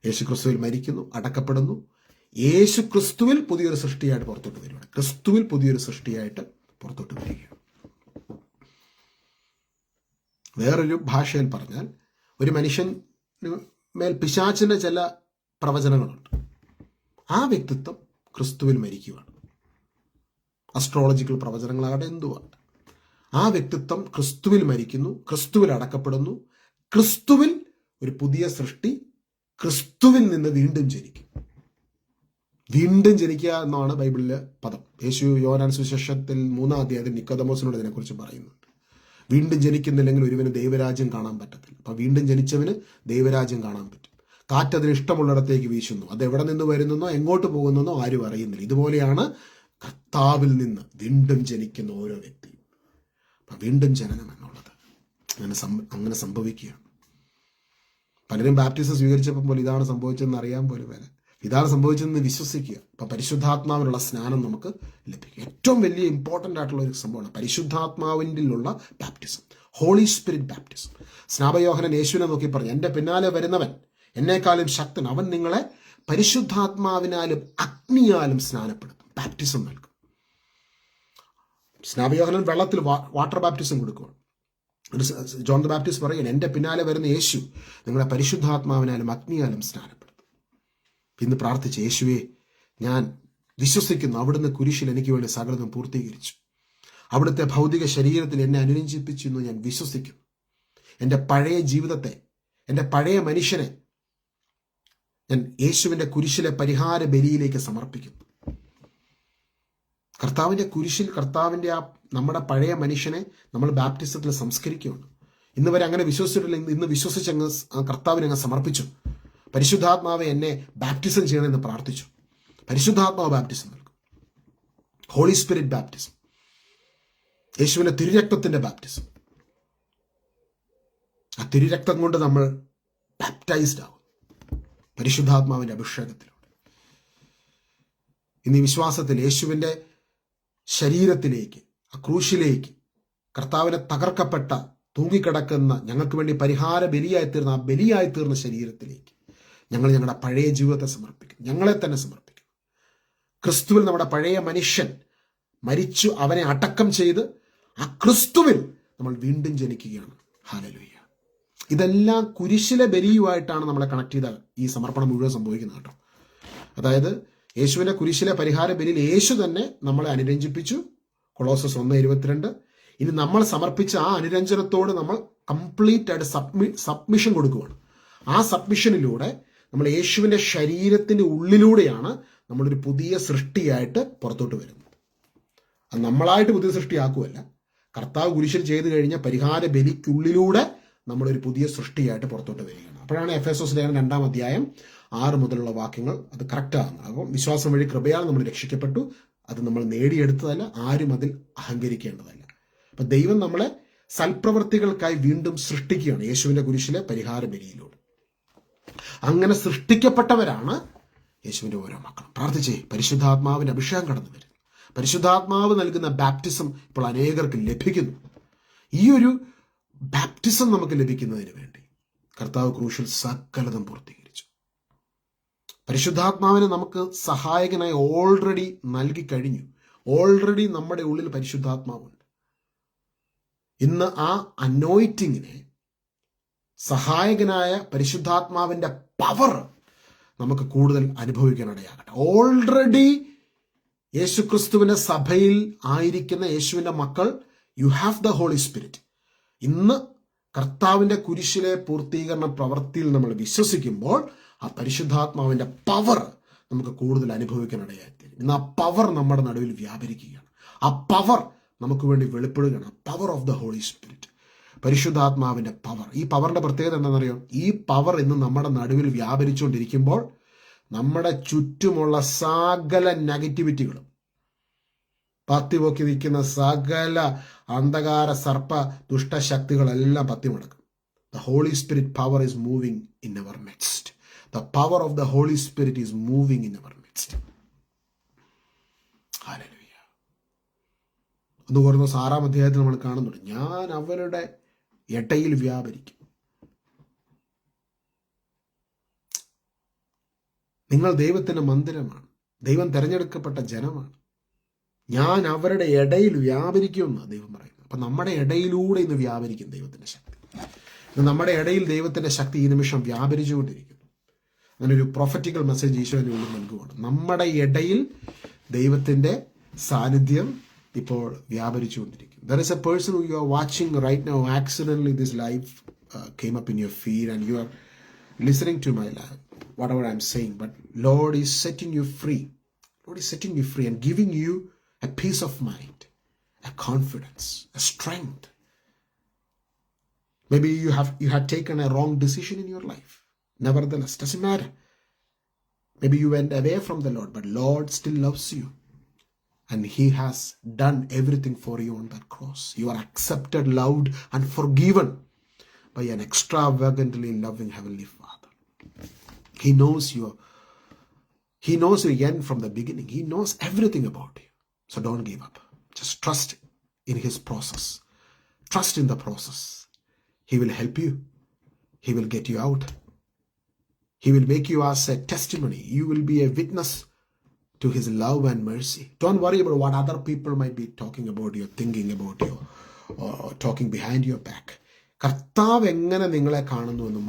യേശു ക്രിസ്തുവിൽ മരിക്കുന്നു, അടക്കപ്പെടുന്നു, യേശു ക്രിസ്തുവിൽ പുതിയൊരു സൃഷ്ടിയായിട്ട് പുറത്തോട്ട് വരികയാണ്. ക്രിസ്തുവിൽ പുതിയൊരു സൃഷ്ടിയായിട്ട് പുറത്തോട്ട് വരികയാണ്. വേറൊരു ഭാഷയിൽ പറഞ്ഞാൽ, ഒരു മനുഷ്യന് മേൽ പിശാചിന്റെ ചില പ്രവചനങ്ങളുണ്ട്. ആ വ്യക്തിത്വം ക്രിസ്തുവിൽ മരിക്കുകയാണ്. അസ്ട്രോളജിക്കൽ പ്രവചനങ്ങളാകട്ടെ, എന്തുവാകട്ടെ, ആ വ്യക്തിത്വം ക്രിസ്തുവിൽ മരിക്കുന്നു, ക്രിസ്തുവിൽ അടക്കപ്പെടുന്നു, ക്രിസ്തുവിൽ ഒരു പുതിയ സൃഷ്ടി, ക്രിസ്തുവിൽ നിന്ന് വീണ്ടും ജനിക്കും. വീണ്ടും ജനിക്കുക എന്നാണ് ബൈബിളിലെ പദം. യേശു യോഹന്നാൻ സുവിശേഷത്തിൽ 3-ാം അധ്യായത്തിൽ നിക്കോദെമോസിനോട് ഇതിനെക്കുറിച്ച് പറയുന്നുണ്ട്. വീണ്ടും ജനിക്കുന്നില്ലെങ്കിൽ ഒരുവന് ദൈവരാജ്യം കാണാൻ പറ്റത്തില്ല. അപ്പം വീണ്ടും ജനിച്ചവന് ദൈവരാജ്യം കാണാൻ പറ്റും. കാറ്റതിന് ഇഷ്ടമുള്ളിടത്തേക്ക് വീശുന്നു, അത് എവിടെ നിന്ന് വരുന്നെന്നോ എങ്ങോട്ട് പോകുന്നെന്നോ ആരും അറിയുന്നില്ല. ഇതുപോലെയാണ് കർത്താവിൽ നിന്ന് വീണ്ടും ജനിക്കുന്ന ഓരോ വ്യക്തിയും. വീണ്ടും ജനനം എന്നുള്ളത് അങ്ങനെ സംഭവിക്കുകയാണ്. പലരും ബാപ്റ്റിസം സ്വീകരിച്ചപ്പോൾ പോലും ഇതാണ് സംഭവിച്ചതെന്ന് അറിയാൻ പോലും വരെ ഇതാണ് സംഭവിച്ചതെന്ന് വിശ്വസിക്കുക. അപ്പം പരിശുദ്ധാത്മാവിനുള്ള സ്നാനം നമുക്ക് ലഭിക്കും. ഏറ്റവും വലിയ ഇമ്പോർട്ടൻ്റ് ആയിട്ടുള്ള ഒരു സംഭവമാണ് പരിശുദ്ധാത്മാവിൻ്റെയുള്ള ബാപ്റ്റിസം, ഹോളി സ്പിരിറ്റ് ബാപ്റ്റിസം. സ്നാപയോഹനൻ യേശുവിനെ നോക്കി പറഞ്ഞു, എൻ്റെ പിന്നാലെ വരുന്നവൻ എന്നേക്കാളും ശക്തൻ, അവൻ നിങ്ങളെ പരിശുദ്ധാത്മാവിനാലും അഗ്നിയാലും സ്നാനപ്പെടുത്തും, ബാപ്റ്റിസം നൽകും. സ്നാപയോഹനൻ വെള്ളത്തിൽ വാട്ടർ ബാപ്റ്റിസം കൊടുക്കുകയാണ്. ജോൺ ദ ബാപ്റ്റിസ്റ്റ് പറയുകയാണ്, എൻ്റെ പിന്നാലെ വരുന്ന യേശു നിങ്ങളെ പരിശുദ്ധാത്മാവിനാലും അഗ്നിയാലും സ്നാനപ്പെടുത്തും. ഇന്ന് പ്രാർത്ഥിച്ച യേശുവേ, ഞാൻ വിശ്വസിക്കുന്നു അവിടുന്ന് കുരിശിൽ എനിക്ക് വേണ്ടി സകലതും പൂർത്തീകരിച്ചു. അവിടുത്തെ ഭൗതിക ശരീരത്തിൽ എന്നെ അനുരഞ്ജിപ്പിച്ചു എന്ന് ഞാൻ വിശ്വസിക്കുന്നു. എൻ്റെ പഴയ ജീവിതത്തെ, എൻ്റെ പഴയ മനുഷ്യനെ ഞാൻ യേശുവിൻ്റെ കുരിശിലെ പരിഹാര ബലിയിലേക്ക് സമർപ്പിക്കുന്നു. കർത്താവിൻ്റെ കുരിശിൽ കർത്താവിൻ്റെ നമ്മുടെ പഴയ മനുഷ്യനെ നമ്മൾ ബാപ്റ്റിസത്തിൽ സംസ്കരിക്കുകയാണ്. ഇന്ന് വരെ അങ്ങനെ വിശ്വസിച്ചിട്ടില്ല. ഇന്ന് വിശ്വസിച്ചങ്ങ് കർത്താവിനെ അങ്ങ് സമർപ്പിച്ചു. പരിശുദ്ധാത്മാവെ എന്നെ ബാപ്റ്റിസം ചെയ്യണമെന്ന് പ്രാർത്ഥിച്ചു. പരിശുദ്ധാത്മാവ് ബാപ്റ്റിസം നൽകും, ഹോളി സ്പിരിറ്റ് ബാപ്റ്റിസം, യേശുവിൻ്റെ തിരുരക്തത്തിൻ്റെ ബാപ്റ്റിസം. ആ തിരുരക്തം കൊണ്ട് നമ്മൾ ബാപ്റ്റൈസ്ഡ് ആകും പരിശുദ്ധാത്മാവിൻ്റെ അഭിഷേകത്തിലൂടെ. ഇന്ന് ഈ വിശ്വാസത്തിൽ യേശുവിൻ്റെ ശരീരത്തിലേക്ക്, ആ ക്രൂശിലേക്ക്, കർത്താവിനെ തകർക്കപ്പെട്ട തൂങ്ങിക്കിടക്കുന്ന ഞങ്ങൾക്ക് വേണ്ടി പരിഹാര ബലിയായി തീർന്ന ആ ബലിയായി തീർന്ന ശരീരത്തിലേക്ക് ഞങ്ങൾ ഞങ്ങളുടെ പഴയ ജീവിതത്തെ സമർപ്പിക്കും, ഞങ്ങളെ തന്നെ സമർപ്പിക്കും. ക്രിസ്തുവിൽ നമ്മുടെ പഴയ മനുഷ്യൻ മരിച്ചു, അവനെ അടക്കം ചെയ്ത് ആ ക്രിസ്തുവിൽ നമ്മൾ വീണ്ടും ജനിക്കുകയാണ്. ഹല്ലേലൂയ. ഇതെല്ലാം കുരിശിലെ ബലിയുമായിട്ടാണ് നമ്മളെ കണക്ട് ചെയ്ത ഈ സമർപ്പണം മുഴുവൻ സംഭവിക്കുന്നത് കേട്ടോ. അതായത് യേശുവിൻ്റെ കുരിശിലെ പരിഹാര ബലിയിൽ യേശു തന്നെ നമ്മളെ അനുരഞ്ജിപ്പിച്ചു, കൊളോസസ് 1:22. ഇനി നമ്മൾ സമർപ്പിച്ച ആ അനുരഞ്ജനത്തോട് നമ്മൾ കംപ്ലീറ്റ് ആയിട്ട് സബ്മിഷൻ കൊടുക്കുകയാണ്. ആ സബ്മിഷനിലൂടെ നമ്മൾ യേശുവിൻ്റെ ശരീരത്തിൻ്റെ ഉള്ളിലൂടെയാണ് നമ്മളൊരു പുതിയ സൃഷ്ടിയായിട്ട് പുറത്തോട്ട് വരുന്നത്. അത് നമ്മളായിട്ട് പുതിയ സൃഷ്ടിയാക്കുമല്ല, കർത്താവ് കുരിശിൽ ചെയ്തു കഴിഞ്ഞ പരിഹാര ബലിക്കുള്ളിലൂടെ നമ്മളൊരു പുതിയ സൃഷ്ടിയായിട്ട് പുറത്തോട്ട് വരികയാണ്. അപ്പോഴാണ് എഫേസോസ് ലേഖനം 2-ാം അധ്യായം 6 മുതലുള്ള വാക്യങ്ങൾ അത് കറക്റ്റാകുന്നത്. അപ്പം വിശ്വാസം വഴി കൃപയാൽ നമ്മൾ രക്ഷിക്കപ്പെട്ടു, അത് നമ്മൾ നേടിയെടുത്തതല്ല, ആരും അതിൽ അഹങ്കരിക്കേണ്ടതല്ല. അപ്പം ദൈവം നമ്മളെ സൽപ്രവൃത്തികൾക്കായി വീണ്ടും സൃഷ്ടിക്കുകയാണ് യേശുവിൻ്റെ കുരിശിലെ പരിഹാര ബലിയിലൂടെ. അങ്ങനെ സൃഷ്ടിക്കപ്പെട്ടവരാണ് യേശുവിൻ്റെ ഓരോ മക്കളും. പ്രാർത്ഥിച്ചേ, പരിശുദ്ധാത്മാവിൻ്റെ അഭിഷേകം കടന്നു വരുന്നു. പരിശുദ്ധാത്മാവ് നൽകുന്ന ബാപ്റ്റിസം ഇപ്പോൾ അനേകർക്ക് ലഭിക്കുന്നു. ഈ ഒരു ബാപ്റ്റിസം നമുക്ക് ലഭിക്കുന്നതിന് വേണ്ടി കർത്താവ് ക്രൂശിൽ സകലതും പൂർത്തീകരിച്ചു. പരിശുദ്ധാത്മാവിനെ നമുക്ക് സഹായകനായി ഓൾറെഡി നൽകി കഴിഞ്ഞു. ഓൾറെഡി നമ്മുടെ ഉള്ളിൽ പരിശുദ്ധാത്മാവുണ്ട്. ഇന്ന് ആ അനോയിറ്റിങ്ങിനെ, സഹായകനായ പരിശുദ്ധാത്മാവിൻ്റെ പവർ നമുക്ക് കൂടുതൽ അനുഭവിക്കാനിടയാകട്ടെ. ഓൾറെഡി യേശുക്രിസ്തുവിൻ്റെ സഭയിൽ ആയിരിക്കുന്ന യേശുവിൻ്റെ മക്കൾ, you have the holy spirit. ഇന്ന് കർത്താവിൻ്റെ കുരിശിലെ പൂർത്തീകരണ പ്രവൃത്തിയിൽ നമ്മൾ വിശ്വസിക്കുമ്പോൾ ആ പരിശുദ്ധാത്മാവിൻ്റെ പവർ നമുക്ക് കൂടുതൽ അനുഭവിക്കാനിടയായിത്തീരും. ഇന്ന് ആ പവർ നമ്മുടെ നടുവിൽ വ്യാപരിക്കുകയാണ്. ആ പവർ നമുക്ക് വേണ്ടി വെളിപ്പെടുകയാണ്. Power of the holy spirit, പരിശുദ്ധാത്മാവിൻ്റെ പവർ. ഈ പവറിൻ്റെ പ്രത്യേകത എന്താണെന്നറിയോ? ഈ പവർ ഇന്ന് നമ്മുടെ നടുവിൽ വ്യാപരിച്ചുകൊണ്ടിരിക്കുമ്പോൾ നമ്മുടെ ചുറ്റുമുള്ള സകല നെഗറ്റിവിറ്റികളും, പത്തിപൊക്കി നിൽക്കുന്ന സകല അന്ധകാര സർപ്പ ദുഷ്ടശക്തികളെല്ലാം പത്തിമുടക്കും. The holy spirit power is moving in our midst. The power of the holy spirit is moving in our midst. Hallelujah. 1 കൊരിന്ത്യർ 6-ാം അധ്യായത്തിൽ നമ്മൾ കാണുന്നുണ്ട്, ഞാൻ അവരുടെ ഇടയിൽ വ്യാപരിക്കും. നിങ്ങൾ ദൈവത്തിൻ്റെ മന്ദിരമാണ്, ദൈവം തിരഞ്ഞെടുക്കപ്പെട്ട ജനമാണ്, ഞാൻ അവരുടെ ഇടയിൽ വ്യാപരിക്കുമെന്നാണ് ദൈവം പറയുന്നത്. അപ്പം നമ്മുടെ ഇടയിലൂടെ ഇന്ന് വ്യാപരിക്കും ദൈവത്തിൻ്റെ ശക്തി. ഇന്ന് നമ്മുടെ ഇടയിൽ ദൈവത്തിൻ്റെ ശക്തി ഈ നിമിഷം വ്യാപരിച്ചുകൊണ്ടിരിക്കുന്നു. അങ്ങനൊരു പ്രൊഫറ്റിക്കൽ മെസ്സേജ് ഈശോയുടെ ഉള്ളിൽ നൽകുകയാണ്. നമ്മുടെ ഇടയിൽ ദൈവത്തിൻ്റെ സാന്നിധ്യം ഇപ്പോൾ വ്യാപരിച്ചുകൊണ്ടിരിക്കും. There is a person who you are watching right now, accidentally this live came up in your feed and you are listening to my life, whatever I'm saying, but Lord is setting you free. Lord is setting you free and giving you a peace of mind, a confidence, a strength. Maybe you had taken a wrong decision in your life. Nevertheless, doesn't matter. Maybe you went away from the Lord, but Lord still loves you. And he has done everything for you on that cross. You are accepted, loved, and forgiven by an extravagantly loving Heavenly Father. He knows you end from the beginning. He knows everything about you. So don't give up. Just trust in his process. Trust in the process. He will help you. He will get you out. He will make you as a testimony. You will be a witness to his love and mercy. Don't worry about what other people might be talking about you, thinking about you, or talking behind your back. കർത്താവ് എങ്ങനെ നിങ്ങളെ കാണുന്നു എന്ന്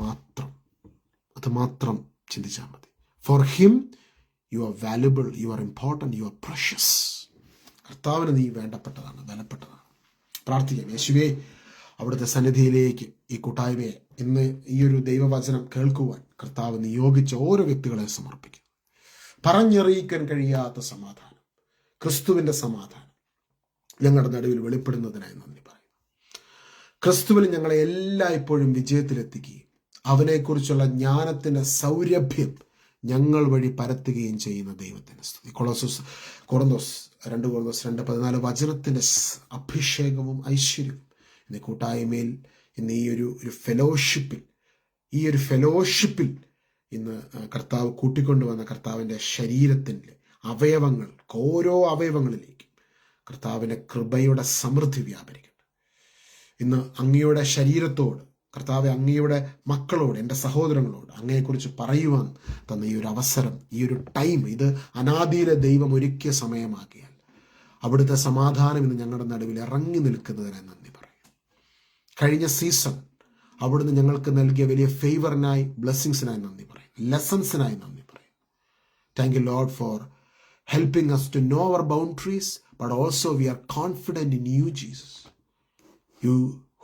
മാത്രം ചിന്തിച്ചാൽ മതി. For him you are valuable, you are important, you are precious. കർത്താവിന് നീ വേണ്ടപ്പെട്ടതാണ്, വിലപ്പെട്ടതാണ്. പ്രാർത്ഥിക്കാം. യേശുവേ, അവിടുത്തെ സന്നിധിയിലേക്ക് ഈ കൂട്ടായ്മയെ ഇന്ന് ഈ ഒരു ദൈവവചനം കേൾക്കുവാൻ കർത്താവ് നിയോഗിച്ച ഓരോ വ്യക്തികളെ സമർപ്പിക്കും. പറഞ്ഞറിയിക്കാൻ കഴിയാത്ത സമാധാനം, ക്രിസ്തുവിൻ്റെ സമാധാനം ഞങ്ങളുടെ നടുവിൽ വെളിപ്പെടുന്നതിനായി നന്ദി പറയുന്നു. ക്രിസ്തുവിൽ ഞങ്ങളെ എല്ലായ്പ്പോഴും വിജയത്തിലെത്തിക്കുകയും അവനെക്കുറിച്ചുള്ള ജ്ഞാനത്തിൻ്റെ സൗരഭ്യം ഞങ്ങൾ വഴി പരത്തുകയും ചെയ്യുന്ന ദൈവത്തിൻ്റെ സ്തുതി. കൊറിന്തോസ് 2:14 വചനത്തിൻ്റെ അഭിഷേകവും ഐശ്വര്യവും ഇന്ന് കൂട്ടായ്മയിൽ, ഇന്ന് ഈ ഒരു ഫെലോഷിപ്പിൽ ഇന്ന് കർത്താവ് കൂട്ടിക്കൊണ്ടുവന്ന കർത്താവിൻ്റെ ശരീരത്തിൻ്റെ ഓരോ അവയവങ്ങളിലേക്കും കർത്താവിൻ്റെ കൃപയുടെ സമൃദ്ധി വ്യാപരിക്കട്ടെ. ഇന്ന് അങ്ങയുടെ ശരീരത്തോട് കർത്താവ്, അങ്ങയുടെ മക്കളോട്, എൻ്റെ സഹോദരങ്ങളോട് അങ്ങയെക്കുറിച്ച് പറയുവാൻ തന്ന ഈ ഒരു അവസരം, ഈ ഒരു ടൈം, ഇത് അനാദിയിലെ ദൈവം ഒരുക്കിയ സമയമാക്കിയാൽ അവിടുത്തെ സമാധാനം ഇന്ന് ഞങ്ങളുടെ നടുവിൽ ഇറങ്ങി നിൽക്കുന്നതിനായി നന്ദി പറയും. കഴിഞ്ഞ സീസൺ അവിടുന്ന് ഞങ്ങൾക്ക് നൽകിയ വലിയ ഫേവറിനായി, ബ്ലെസ്സിങ്സിനായി നന്ദി പറയും, ലെസൺസിനായി നന്ദി പറയും. Thank you Lord four helping us to know our boundaries, but also we are confident in you, Jesus. You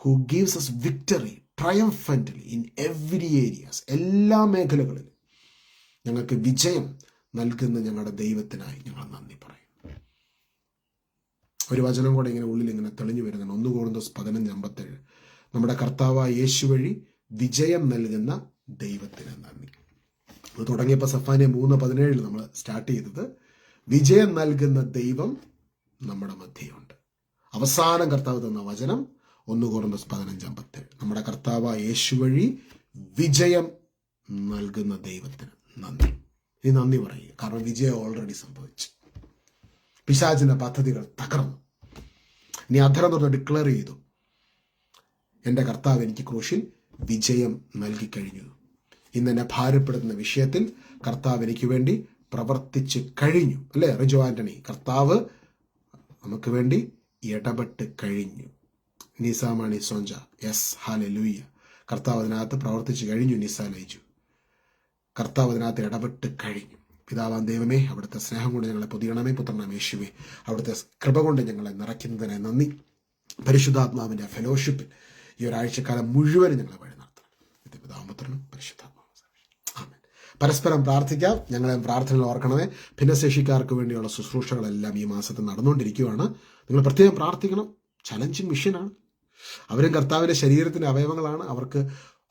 who gives us victory triumphantly in every areas. എല്ലാ മേഖലകളിലും ഞങ്ങൾക്ക് വിജയം നൽകുന്ന ഞങ്ങളുടെ ദൈവത്തിനായി ഞങ്ങൾ നന്ദി പറയും. ഒരു വചനം കൂടെ ഇങ്ങനെ ഉള്ളിൽ ഇങ്ങനെ തെളിഞ്ഞു വരുന്നുണ്ട്. 1 കൊരിന്തോസ് 15:57. നമ്മുടെ കർത്താവായ യേശു വഴി വിജയം നൽകുന്ന ദൈവത്തിന് നന്ദി. അത് തുടങ്ങിയപ്പോൾ സഫാനിയ 3:17 നമ്മൾ സ്റ്റാർട്ട് ചെയ്തത് വിജയം നൽകുന്ന ദൈവം നമ്മുടെ മധ്യയുണ്ട്. അവസാനം കർത്താവ് തന്ന വചനം 1 കൊരിന്തോസ് 15:57. നമ്മുടെ കർത്താവായ യേശു വഴി വിജയം നൽകുന്ന ദൈവത്തിന് നന്ദി. ഈ നന്ദി പറയുക, കാരണം വിജയം ഓൾറെഡി സംഭവിച്ചു. പിശാചിന്റെ പദ്ധതികൾ തകർന്നു. ഇനി അധരം തുറന്ന് ഡിക്ലെയർ ചെയ്തു, എൻ്റെ കർത്താവ് എനിക്ക് ക്രൂശിൽ വിജയം നൽകി കഴിഞ്ഞു. ഇന്ന് എന്നെ ഭാരപ്പെടുത്തുന്ന വിഷയത്തിൽ കർത്താവ് എനിക്ക് വേണ്ടി പ്രവർത്തിച്ച് കഴിഞ്ഞു. അല്ലേ റിജോ ആന്റണി? കർത്താവ് നമുക്ക് വേണ്ടി ഇടപെട്ട് കഴിഞ്ഞു. നിസാമണി സോഞ്ച, യെസ്, ഹല്ലേലൂയ. കർത്താവ് അതിനകത്ത് പ്രവർത്തിച്ച് കഴിഞ്ഞു. നിസ ലൈജു, കർത്താവ് അതിനകത്ത് ഇടപെട്ട് കഴിഞ്ഞു. പിതാവാൻ ദൈവമേ, അവിടുത്തെ സ്നേഹം കൊണ്ട് ഞങ്ങളെ പൊതിയണമേ. പുത്രനാം യേശുവേ, അവിടുത്തെ കൃപ കൊണ്ട് ഞങ്ങളെ നിറയ്ക്കുന്നതിനെ നന്ദി. പരിശുദ്ധാത്മാവിൻ്റെ ഫെലോഷിപ്പിൽ ഈ ഒരാഴ്ചക്കാലം മുഴുവനും ഞങ്ങളെ വഴി നടത്തണം. പിതാപുത്രനും പരിശുദ്ധാത്മാവും. ആമേൻ. പരസ്പരം പ്രാർത്ഥിക്കാം. ഞങ്ങളെ പ്രാർത്ഥനയിൽ ഓർക്കണമേ. ഭിന്നശേഷിക്കാർക്ക് വേണ്ടിയുള്ള ശുശ്രൂഷകളെല്ലാം ഈ മാസത്തിൽ നടന്നുകൊണ്ടിരിക്കുകയാണ്. നിങ്ങൾ പ്രത്യേകം പ്രാർത്ഥിക്കണം. ചലഞ്ചിങ് മിഷനാണ്. അവരും കർത്താവിൻ്റെ ശരീരത്തിൻ്റെ അവയവങ്ങളാണ്. അവർക്ക്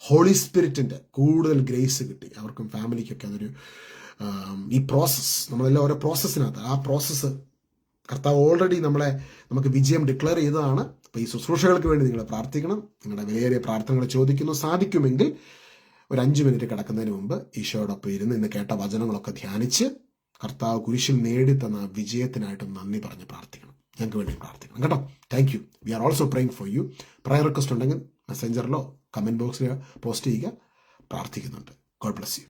ഹോളി സ്പിരിറ്റിൻ്റെ കൂടുതൽ ഗ്രേസ് കിട്ടി. അവർക്കും ഫാമിലിക്കൊക്കെ അതൊരു ഈ പ്രോസസ്സ്, നമ്മളെല്ലാം ഓരോ പ്രോസസ്സിനകത്ത്, ആ പ്രോസസ്സ് കർത്താവ് ഓൾറെഡി നമുക്ക് വിജയം ഡിക്ലെയർ ചെയ്തതാണ്. അപ്പോൾ ഈ ശുശ്രൂഷകൾക്ക് വേണ്ടി നിങ്ങൾ പ്രാർത്ഥിക്കണം. നിങ്ങളുടെ വിലയേറിയ പ്രാർത്ഥനകൾ ചോദിക്കുന്നു. സാധിക്കുമെങ്കിൽ ഒരു 5 മിനിറ്റ് കിടക്കുന്നതിന് മുമ്പ് ഈശോയോടൊപ്പം ഇരുന്ന് ഇന്ന് കേട്ട വചനങ്ങളൊക്കെ ധ്യാനിച്ച് കർത്താവ് കുരിശിൽ നേടിത്തന്ന വിജയത്തിനായിട്ടും നന്ദി പറഞ്ഞ് പ്രാർത്ഥിക്കണം. ഞങ്ങൾക്ക് വേണ്ടി പ്രാർത്ഥിക്കണം കേട്ടോ. Thank you. We are also praying for you. Prayer request ഉണ്ടെങ്കിൽ മെസ്സഞ്ചറിലോ കമൻറ്റ് ബോക്സിലോ പോസ്റ്റ് ചെയ്യുക. പ്രാർത്ഥിക്കുന്നുണ്ട്. God bless U.